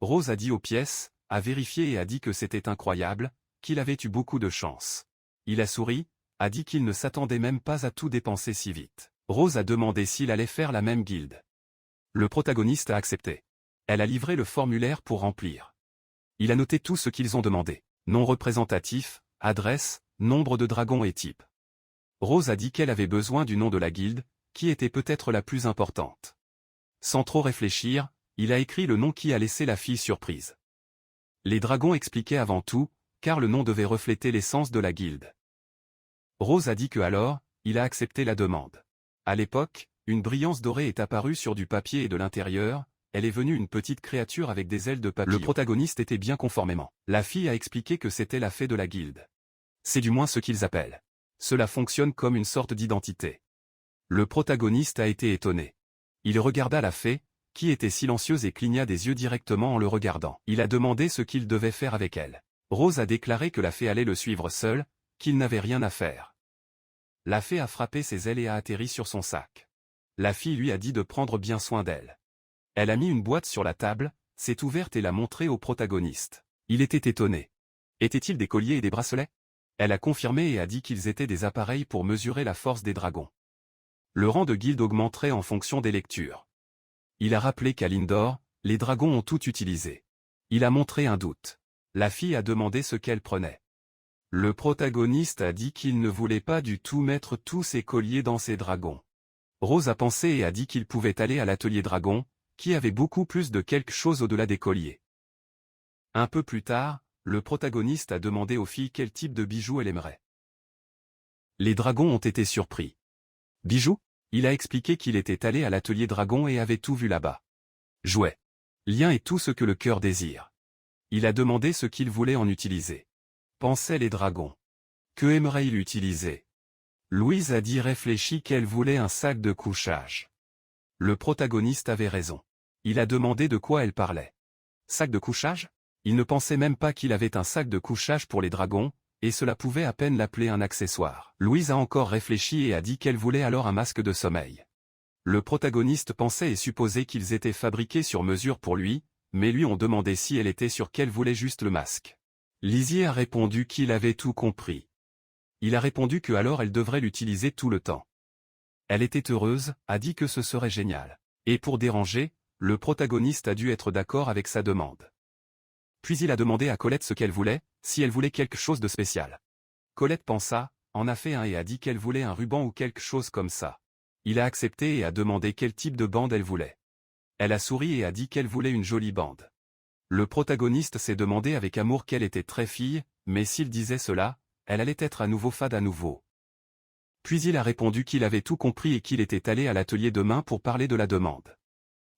Rose a dit aux pièces, a vérifié et a dit que c'était incroyable, qu'il avait eu beaucoup de chance. Il a souri, a dit qu'il ne s'attendait même pas à tout dépenser si vite. Rose a demandé s'il allait faire la même guilde. Le protagoniste a accepté. Elle a livré le formulaire pour remplir. Il a noté tout ce qu'ils ont demandé. Nom représentatif, adresse, nombre de dragons et type. Rose a dit qu'elle avait besoin du nom de la guilde, qui était peut-être la plus importante. Sans trop réfléchir, il a écrit le nom qui a laissé la fille surprise. Les dragons expliquaient avant tout, car le nom devait refléter l'essence de la guilde. Rose a dit que alors, il a accepté la demande. À l'époque, une brillance dorée est apparue sur du papier et de l'intérieur, elle est venue une petite créature avec des ailes de papillon. Le protagoniste était bien conformément. La fille a expliqué que c'était la fée de la guilde. C'est du moins ce qu'ils appellent. Cela fonctionne comme une sorte d'identité. Le protagoniste a été étonné. Il regarda la fée, qui était silencieuse et cligna des yeux directement en le regardant. Il a demandé ce qu'il devait faire avec elle. Rose a déclaré que la fée allait le suivre seule, qu'il n'avait rien à faire. La fée a frappé ses ailes et a atterri sur son sac. La fille lui a dit de prendre bien soin d'elle. Elle a mis une boîte sur la table, s'est ouverte et l'a montrée au protagoniste. Il était étonné. Étaient-ils des colliers et des bracelets? Elle a confirmé et a dit qu'ils étaient des appareils pour mesurer la force des dragons. Le rang de guilde augmenterait en fonction des lectures. Il a rappelé qu'à Lindor, les dragons ont tout utilisé. Il a montré un doute. La fille a demandé ce qu'elle prenait. Le protagoniste a dit qu'il ne voulait pas du tout mettre tous ses colliers dans ses dragons. Rose a pensé et a dit qu'il pouvait aller à l'atelier dragon, qui avait beaucoup plus de quelque chose au-delà des colliers. Un peu plus tard, le protagoniste a demandé aux filles quel type de bijoux elle aimerait. Les dragons ont été surpris. Bijoux? Il a expliqué qu'il était allé à l'atelier dragon et avait tout vu là-bas. Jouets. Liens et tout ce que le cœur désire. Il a demandé ce qu'il voulait en utiliser. Pensaient les dragons. Que aimerait-il utiliser? Louise a dit réfléchi qu'elle voulait un sac de couchage. Le protagoniste avait raison. Il a demandé de quoi elle parlait. Sac de couchage? Il ne pensait même pas qu'il avait un sac de couchage pour les dragons, et cela pouvait à peine l'appeler un accessoire. Louise a encore réfléchi et a dit qu'elle voulait alors un masque de sommeil. Le protagoniste pensait et supposait qu'ils étaient fabriqués sur mesure pour lui, mais lui ont demandé si elle était sûre qu'elle voulait juste le masque. Lizzie a répondu qu'il avait tout compris. Il a répondu que alors elle devrait l'utiliser tout le temps. Elle était heureuse, a dit que ce serait génial. Et pour déranger, le protagoniste a dû être d'accord avec sa demande. Puis il a demandé à Colette ce qu'elle voulait, si elle voulait quelque chose de spécial. Colette pensa, en a fait un et a dit qu'elle voulait un ruban ou quelque chose comme ça. Il a accepté et a demandé quel type de bande elle voulait. Elle a souri et a dit qu'elle voulait une jolie bande. Le protagoniste s'est demandé avec amour qu'elle était très fille, mais s'il disait cela, elle allait être à nouveau fade à nouveau. Puis il a répondu qu'il avait tout compris et qu'il était allé à l'atelier demain pour parler de la demande.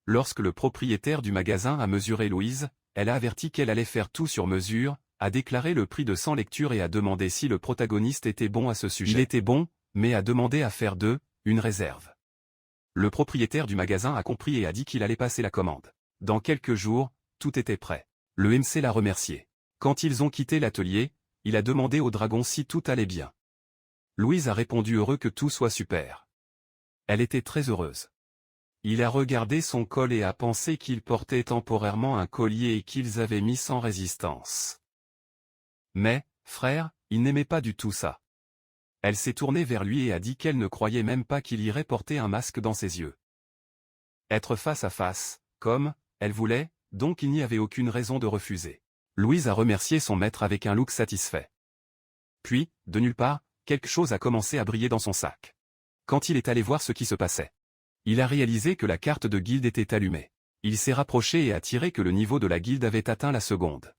Lorsque le propriétaire du magasin a mesuré Louise, elle a averti qu'elle allait faire tout sur mesure, a déclaré le prix de 100 lectures et a demandé si le protagoniste était bon à ce sujet. Il était bon, mais a demandé à faire une réserve. Le propriétaire du magasin a compris et a dit qu'il allait passer la commande. Dans quelques jours, tout était prêt. Le MC l'a remercié. Quand ils ont quitté l'atelier, il a demandé au dragon si tout allait bien. Louise a répondu heureux que tout soit super. Elle était très heureuse. Il a regardé son col et a pensé qu'il portait temporairement un collier et qu'ils avaient mis sans résistance. Mais, frère, il n'aimait pas du tout ça. Elle s'est tournée vers lui et a dit qu'elle ne croyait même pas qu'il irait porter un masque dans ses yeux. Être face à face, comme elle voulait, donc il n'y avait aucune raison de refuser. Louise a remercié son maître avec un look satisfait. Puis, de nulle part, quelque chose a commencé à briller dans son sac. Quand il est allé voir ce qui se passait, il a réalisé que la carte de guilde était allumée. Il s'est rapproché et a tiré que le niveau de la guilde avait atteint la seconde.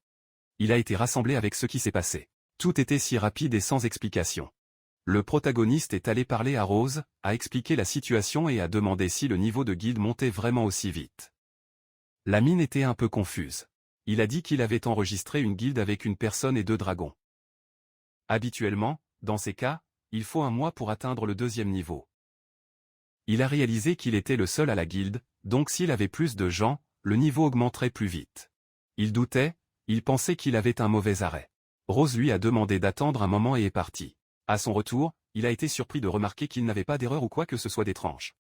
Il a été rassemblé avec ce qui s'est passé. Tout était si rapide et sans explication. Le protagoniste est allé parler à Rose, a expliqué la situation et a demandé si le niveau de guilde montait vraiment aussi vite. La mine était un peu confuse. Il a dit qu'il avait enregistré une guilde avec une personne et 2 dragons. Habituellement, dans ces cas, il faut 1 mois pour atteindre le 2e niveau. Il a réalisé qu'il était le seul à la guilde, donc s'il avait plus de gens, le niveau augmenterait plus vite. Il doutait, il pensait qu'il avait un mauvais arrêt. Rose lui a demandé d'attendre un moment et est parti. À son retour, il a été surpris de remarquer qu'il n'avait pas d'erreur ou quoi que ce soit d'étrange.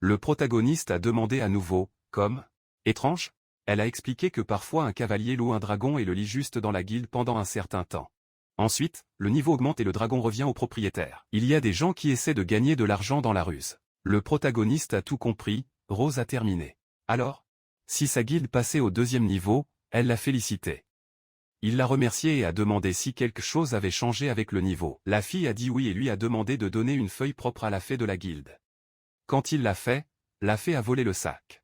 Le protagoniste a demandé à nouveau, comme « étrange ?» Elle a expliqué que parfois un cavalier loue un dragon et le lit juste dans la guilde pendant un certain temps. Ensuite, le niveau augmente et le dragon revient au propriétaire. Il y a des gens qui essaient de gagner de l'argent dans la ruse. Le protagoniste a tout compris, Rose a terminé. Alors, si sa guilde passait au 2e niveau, elle l'a félicité. Il l'a remercié et a demandé si quelque chose avait changé avec le niveau. La fille a dit oui et lui a demandé de donner une feuille propre à la fée de la guilde. Quand il l'a fait, la fée a volé le sac.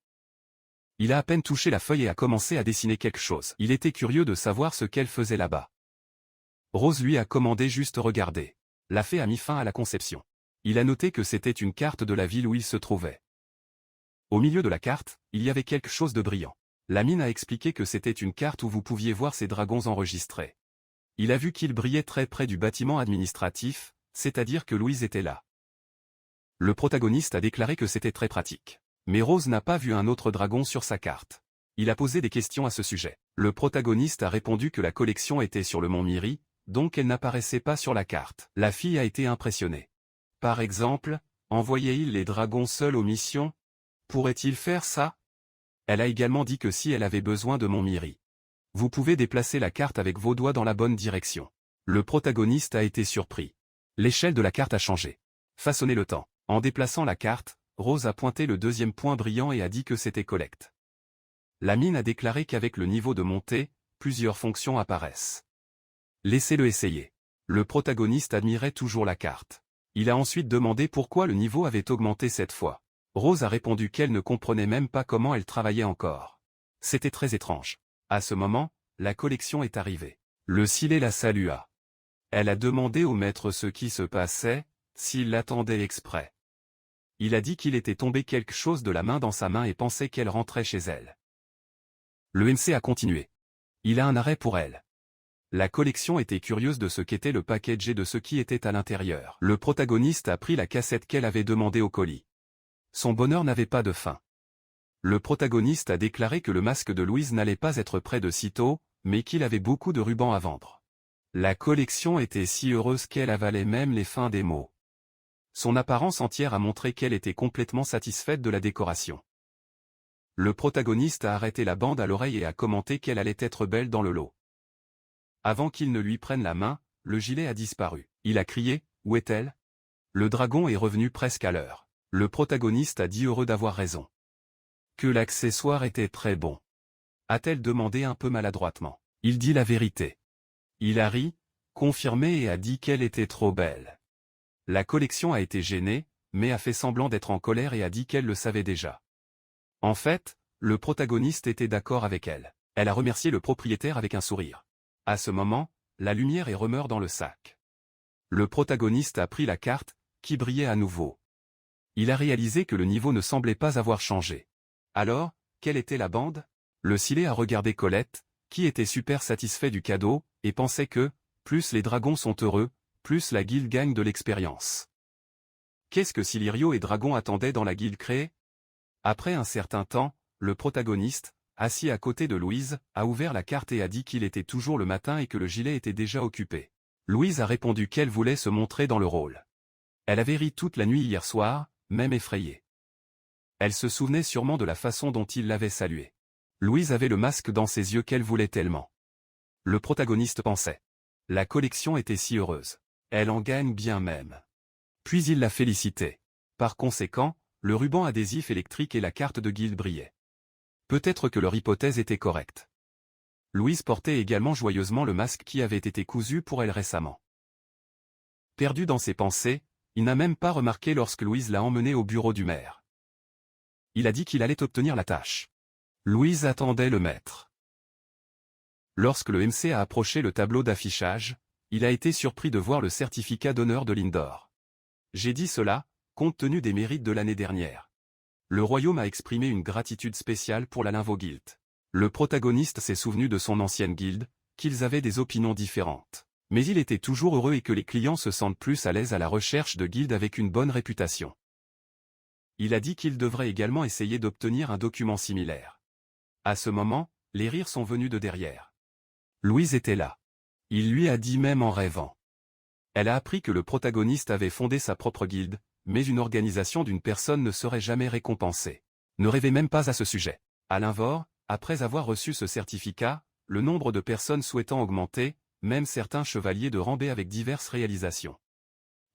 Il a à peine touché la feuille et a commencé à dessiner quelque chose. Il était curieux de savoir ce qu'elle faisait là-bas. Rose lui a commandé juste regarder. La fée a mis fin à la conception. Il a noté que c'était une carte de la ville où il se trouvait. Au milieu de la carte, il y avait quelque chose de brillant. La mine a expliqué que c'était une carte où vous pouviez voir ces dragons enregistrés. Il a vu qu'ils brillaient très près du bâtiment administratif, c'est-à-dire que Louise était là. Le protagoniste a déclaré que c'était très pratique. Mais Rose n'a pas vu un autre dragon sur sa carte. Il a posé des questions à ce sujet. Le protagoniste a répondu que la collection était sur le mont Miri, donc elle n'apparaissait pas sur la carte. La fille a été impressionnée. Par exemple, Envoyait-il les dragons seuls aux missions? Pourrait-il faire ça? Elle a également dit que si elle avait besoin de mon Miri. Vous pouvez déplacer la carte avec vos doigts dans la bonne direction. Le protagoniste a été surpris. L'échelle de la carte a changé. Façonner le temps. En déplaçant la carte, Rose a pointé le deuxième point brillant et a dit que c'était collecte. La mine a déclaré qu'avec le niveau de montée, plusieurs fonctions apparaissent. Laissez-le essayer. Le protagoniste admirait toujours la carte. Il a ensuite demandé pourquoi le niveau avait augmenté cette fois. Rose a répondu qu'elle ne comprenait même pas comment elle travaillait encore. C'était très étrange. À ce moment, la collection est arrivée. Le Silet la salua. Elle a demandé au maître ce qui se passait, s'il l'attendait exprès. Il a dit qu'il était tombé quelque chose de la main dans sa main et pensait qu'elle rentrait chez elle. Le MC a continué. Il a un arrêt pour elle. La collection était curieuse de ce qu'était le package et de ce qui était à l'intérieur. Le protagoniste a pris la cassette qu'elle avait demandée au colis. Son bonheur n'avait pas de fin. Le protagoniste a déclaré que le masque de Louise n'allait pas être prêt de sitôt, mais qu'il avait beaucoup de rubans à vendre. La collection était si heureuse qu'elle avalait même les fins des mots. Son apparence entière a montré qu'elle était complètement satisfaite de la décoration. Le protagoniste a arrêté la bande à l'oreille et a commenté qu'elle allait être belle dans le lot. Avant qu'il ne lui prenne la main, le gilet a disparu. Il a crié « Où est-elle » Le dragon est revenu presque à l'heure. Le protagoniste a dit heureux d'avoir raison. Que l'accessoire était très bon. A-t-elle demandé un peu maladroitement. Il dit la vérité. Il a ri, confirmé et a dit qu'elle était trop belle. La collection a été gênée, mais a fait semblant d'être en colère et a dit qu'elle le savait déjà. En fait, le protagoniste était d'accord avec elle. Elle a remercié le propriétaire avec un sourire. À ce moment, la lumière est remeurt dans le sac. Le protagoniste a pris la carte, qui brillait à nouveau. Il a réalisé que le niveau ne semblait pas avoir changé. Alors, quelle était la bande? Le Silet a regardé Colette, qui était super satisfait du cadeau, et pensait que, plus les dragons sont heureux, plus la guilde gagne de l'expérience. Qu'est-ce que Silirio et Dragon attendaient dans la guilde créée? Après un certain temps, le protagoniste, assis à côté de Louise, a ouvert la carte et a dit qu'il était toujours le matin et que le gilet était déjà occupé. Louise a répondu qu'elle voulait se montrer dans le rôle. Elle avait ri toute la nuit hier soir, même effrayée. Elle se souvenait sûrement de la façon dont il l'avait saluée. Louise avait le masque dans ses yeux qu'elle voulait tellement. Le protagoniste pensait. La collection était si heureuse. Elle en gagne bien même. Puis il la félicitait. Par conséquent, le ruban adhésif électrique et la carte de guilde brillaient. Peut-être que leur hypothèse était correcte. Louise portait également joyeusement le masque qui avait été cousu pour elle récemment. Perdu dans ses pensées, il n'a même pas remarqué lorsque Louise l'a emmené au bureau du maire. Il a dit qu'il allait obtenir la tâche. Louise attendait le maître. Lorsque le MC a approché le tableau d'affichage, il a été surpris de voir le certificat d'honneur de Lindor. J'ai dit cela, compte tenu des mérites de l'année dernière. Le royaume a exprimé une gratitude spéciale pour la Linvo-Guild. Le protagoniste s'est souvenu de son ancienne guilde, qu'ils avaient des opinions différentes. Mais il était toujours heureux et que les clients se sentent plus à l'aise à la recherche de guildes avec une bonne réputation. Il a dit qu'il devrait également essayer d'obtenir un document similaire. À ce moment, les rires sont venus de derrière. Louise était là. Il lui a dit même en rêvant. Elle a appris que le protagoniste avait fondé sa propre guilde, mais une organisation d'une personne ne serait jamais récompensée. Ne rêvez même pas à ce sujet. À Linvor, après avoir reçu ce certificat, le nombre de personnes souhaitant augmenter, même certains chevaliers de rang B avec diverses réalisations.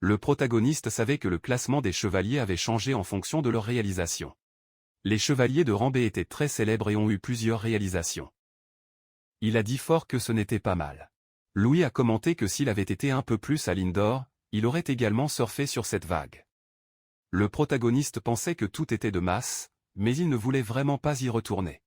Le protagoniste savait que le classement des chevaliers avait changé en fonction de leur réalisation. Les chevaliers de rang B étaient très célèbres et ont eu plusieurs réalisations. Il a dit fort que ce n'était pas mal. Louis a commenté que s'il avait été un peu plus à Lindor, il aurait également surfé sur cette vague. Le protagoniste pensait que tout était de masse, mais il ne voulait vraiment pas y retourner.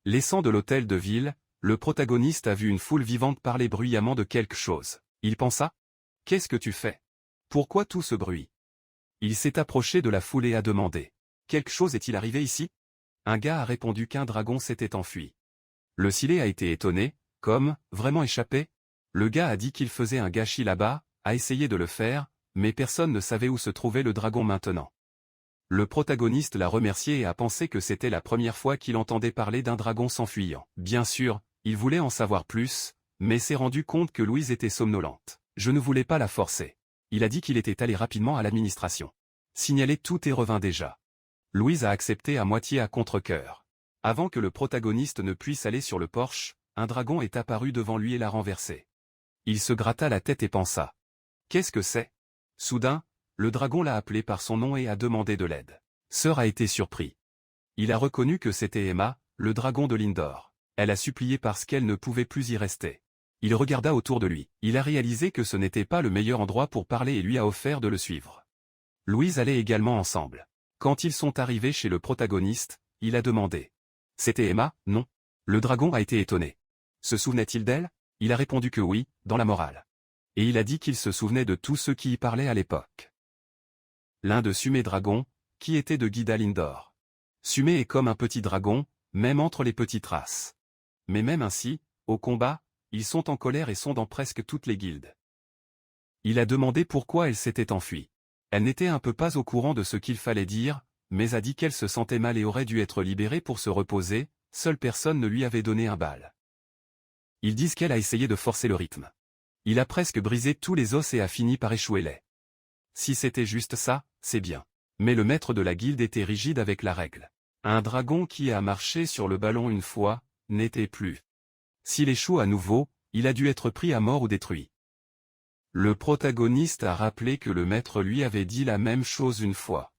Laissant de l'hôtel de ville, le protagoniste a vu une foule vivante parler bruyamment de quelque chose. Il pensa « Qu'est-ce que tu fais? Pourquoi tout ce bruit ?» Il s'est approché de la foule et a demandé « Quelque chose est-il arrivé ici ?» Un gars a répondu qu'un dragon s'était enfui. Le Silet a été étonné, comme « Vraiment échappé ?» Le gars a dit qu'il faisait un gâchis là-bas, a essayé de le faire, mais personne ne savait où se trouvait le dragon maintenant. Le protagoniste l'a remercié et a pensé que c'était la première fois qu'il entendait parler d'un dragon s'enfuyant. Bien sûr, il voulait en savoir plus, mais s'est rendu compte que Louise était somnolente. Je ne voulais pas la forcer. Il a dit qu'il était allé rapidement à l'administration. Signalé tout et revint déjà. Louise a accepté à moitié à contre-cœur. Avant que le protagoniste ne puisse aller sur le porche, un dragon est apparu devant lui et l'a renversé. Il se gratta la tête et pensa. Qu'est-ce que c'est? Soudain, le dragon l'a appelé par son nom et a demandé de l'aide. Sœur a été surpris. Il a reconnu que c'était Emma, le dragon de Lindor. Elle a supplié parce qu'elle ne pouvait plus y rester. Il regarda autour de lui. Il a réalisé que ce n'était pas le meilleur endroit pour parler et lui a offert de le suivre. Louise allait également ensemble. Quand ils sont arrivés chez le protagoniste, il a demandé. C'était Emma, non? Le dragon a été étonné. Se souvenait-il d'elle? Il a répondu que oui, dans la morale. Et il a dit qu'il se souvenait de tous ceux qui y parlaient à l'époque. L'un de Sumé Dragon, qui était de Guida Lindor. Sumé est comme un petit dragon, même entre les petites races. Mais même ainsi, au combat, ils sont en colère et sont dans presque toutes les guildes. Il a demandé pourquoi elle s'était enfuie. Elle n'était un peu pas au courant de ce qu'il fallait dire, mais a dit qu'elle se sentait mal et aurait dû être libérée pour se reposer, seule personne ne lui avait donné un bal. Ils disent qu'elle a essayé de forcer le rythme. Il a presque brisé tous les os et a fini par échouer les. Si c'était juste ça, c'est bien. Mais le maître de la guilde était rigide avec la règle. Un dragon qui a marché sur le ballon une fois, n'était plus. S'il échoue à nouveau, il a dû être pris à mort ou détruit. Le protagoniste a rappelé que le maître lui avait dit la même chose une fois.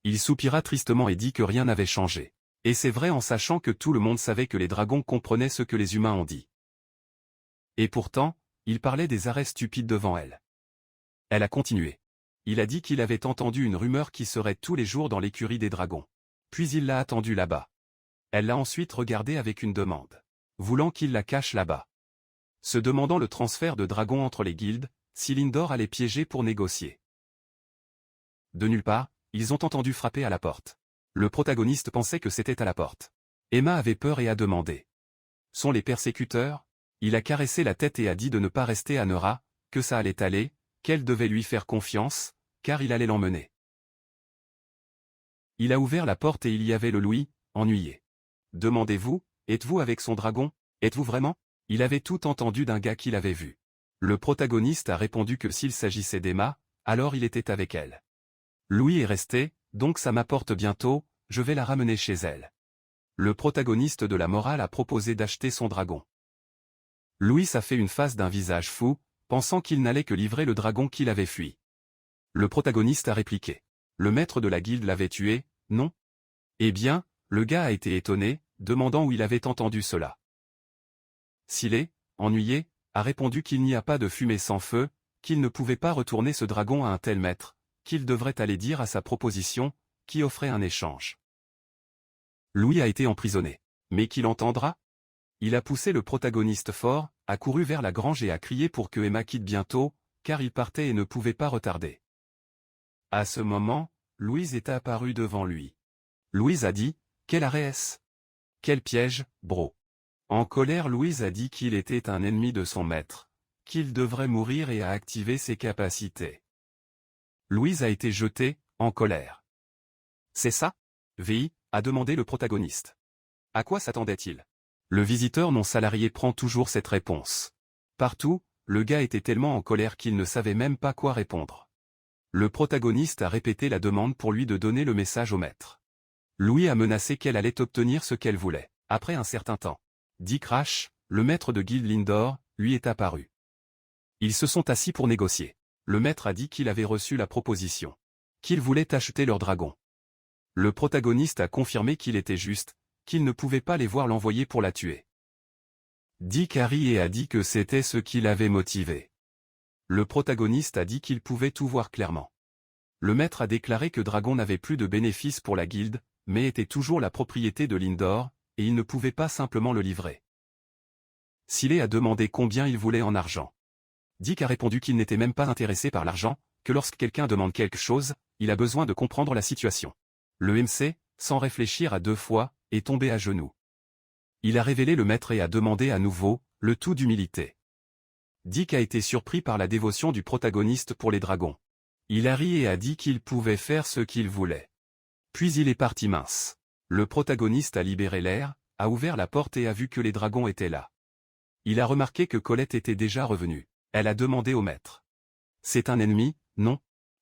Il soupira tristement et dit que rien n'avait changé. Et c'est vrai en sachant que tout le monde savait que les dragons comprenaient ce que les humains ont dit. Et pourtant, il parlait des arrêts stupides devant elle. Elle a continué. Il a dit qu'il avait entendu une rumeur qui serait tous les jours dans l'écurie des dragons. Puis il l'a attendu là-bas. Elle l'a ensuite regardé avec une demande. Voulant qu'il la cache là-bas. Se demandant le transfert de dragons entre les guildes, si Lindor allait piéger pour négocier. De nulle part, ils ont entendu frapper à la porte. Le protagoniste pensait que c'était à la porte. Emma avait peur et a demandé. Sont les persécuteurs? Il a caressé la tête et a dit de ne pas rester à Neura, que ça allait aller, qu'elle devait lui faire confiance, car il allait l'emmener. Il a ouvert la porte et il y avait le Louis, ennuyé. Demandez-vous, êtes-vous avec son dragon? Êtes-vous vraiment? Il avait tout entendu d'un gars qu'il avait vu. Le protagoniste a répondu que s'il s'agissait d'Emma, alors il était avec elle. Louis est resté, donc ça m'apporte bientôt, je vais la ramener chez elle. Le protagoniste de la morale a proposé d'acheter son dragon. Louis a fait une face d'un visage fou, pensant qu'il n'allait que livrer le dragon qu'il avait fui. Le protagoniste a répliqué. Le maître de la guilde l'avait tué, non? Eh bien, le gars a été étonné, demandant où il avait entendu cela. Silé, ennuyé, a répondu qu'il n'y a pas de fumée sans feu, qu'il ne pouvait pas retourner ce dragon à un tel maître, qu'il devrait aller dire à sa proposition, qui offrait un échange. Louis a été emprisonné. Mais qui l'entendra? Il a poussé le protagoniste fort, a couru vers la grange et a crié pour que Emma quitte bientôt, car il partait et ne pouvait pas retarder. À ce moment, Louise est apparue devant lui. Louise a dit, « Quel arrêt est-ce? Quel piège, bro ?» En colère, Louise a dit qu'il était un ennemi de son maître, qu'il devrait mourir et a activé ses capacités. Louise a été jetée, en colère. « C'est ça? » Vi, a demandé le protagoniste. À quoi s'attendait-il? Le visiteur non salarié prend toujours cette réponse. Partout, le gars était tellement en colère qu'il ne savait même pas quoi répondre. Le protagoniste a répété la demande pour lui de donner le message au maître. Louis a menacé qu'elle allait obtenir ce qu'elle voulait. Après un certain temps, Dick Rash, le maître de guilde Lindor, lui est apparu. Ils se sont assis pour négocier. Le maître a dit qu'il avait reçu la proposition. Qu'il voulait acheter leur dragon. Le protagoniste a confirmé qu'il était juste, qu'il ne pouvait pas les voir l'envoyer pour la tuer. Dick a ri et a dit que c'était ce qui l'avait motivé. Le protagoniste a dit qu'il pouvait tout voir clairement. Le maître a déclaré que Dragon n'avait plus de bénéfices pour la guilde, mais était toujours la propriété de Lindor, et il ne pouvait pas simplement le livrer. Silé a demandé combien il voulait en argent. Dick a répondu qu'il n'était même pas intéressé par l'argent, que lorsque quelqu'un demande quelque chose, il a besoin de comprendre la situation. Le MC, sans réfléchir à deux fois, est tombé à genoux. Il a révélé le maître et a demandé à nouveau, le tout d'humilité. Dick a été surpris par la dévotion du protagoniste pour les dragons. Il a ri et a dit qu'il pouvait faire ce qu'il voulait. Puis il est parti mince. Le protagoniste a libéré l'air, a ouvert la porte et a vu que les dragons étaient là. Il a remarqué que Colette était déjà revenue. Elle a demandé au maître. C'est un ennemi, non?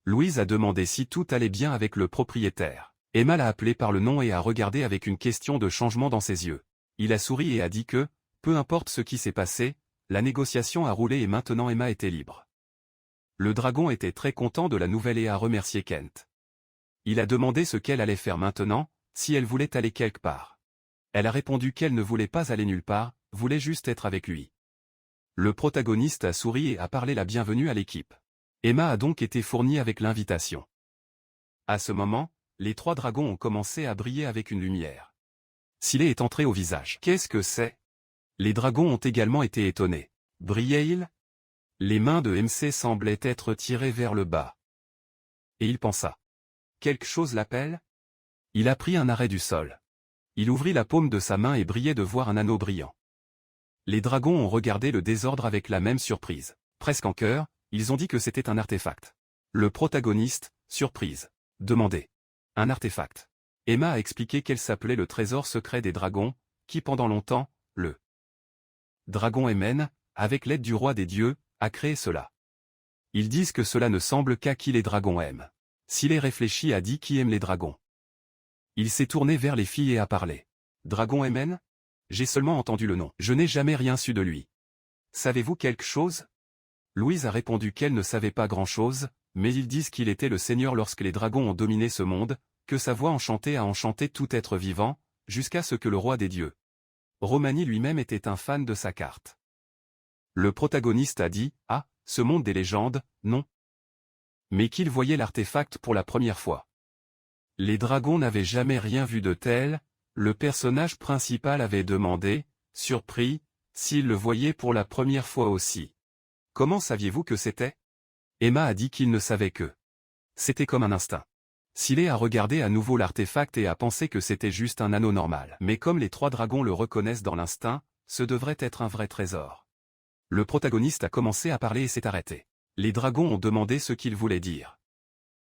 Louise a demandé si tout allait bien avec le propriétaire. Emma l'a appelé par le nom et a regardé avec une question de changement dans ses yeux. Il a souri et a dit que, peu importe ce qui s'est passé, la négociation a roulé et maintenant Emma était libre. Le dragon était très content de la nouvelle et a remercié Kent. Il a demandé ce qu'elle allait faire maintenant, si elle voulait aller quelque part. Elle a répondu qu'elle ne voulait pas aller nulle part, voulait juste être avec lui. Le protagoniste a souri et a parlé la bienvenue à l'équipe. Emma a donc été fournie avec l'invitation. À ce moment, les 3 dragons ont commencé à briller avec une lumière. Silé est entré au visage. Qu'est-ce que c'est? Les dragons ont également été étonnés. Brillaient-ils? Les mains de MC semblaient être tirées vers le bas. Et il pensa. Quelque chose l'appelle? Il a pris un arrêt du sol. Il ouvrit la paume de sa main et brillait de voir un anneau brillant. Les dragons ont regardé le désordre avec la même surprise. Presque en chœur, ils ont dit que c'était un artefact. Le protagoniste, surprise, demandait. Un artefact. Emma a expliqué qu'elle s'appelait le trésor secret des dragons, qui pendant longtemps, le dragon Emen, avec l'aide du roi des dieux, a créé cela. Ils disent que cela ne semble qu'à qui les dragons aiment. S'il est réfléchi a dit qui aime les dragons. Il s'est tourné vers les filles et a parlé. Dragon Emen? J'ai seulement entendu le nom. Je n'ai jamais rien su de lui. Savez-vous quelque chose? Louise a répondu qu'elle ne savait pas grand-chose, mais ils disent qu'il était le seigneur lorsque les dragons ont dominé ce monde, que sa voix enchantée a enchanté tout être vivant, jusqu'à ce que le roi des dieux. Romani lui-même était un fan de sa carte. Le protagoniste a dit, ah, ce monde des légendes, non. Mais qu'il voyait l'artefact pour la première fois. Les dragons n'avaient jamais rien vu de tel, le personnage principal avait demandé, surpris, s'il le voyait pour la première fois aussi. Comment saviez-vous que c'était? Emma a dit qu'il ne savait que. C'était comme un instinct. Silé a regardé à nouveau l'artefact et a pensé que c'était juste un anneau normal. Mais comme les 3 dragons le reconnaissent dans l'instinct, ce devrait être un vrai trésor. Le protagoniste a commencé à parler et s'est arrêté. Les dragons ont demandé ce qu'il voulait dire.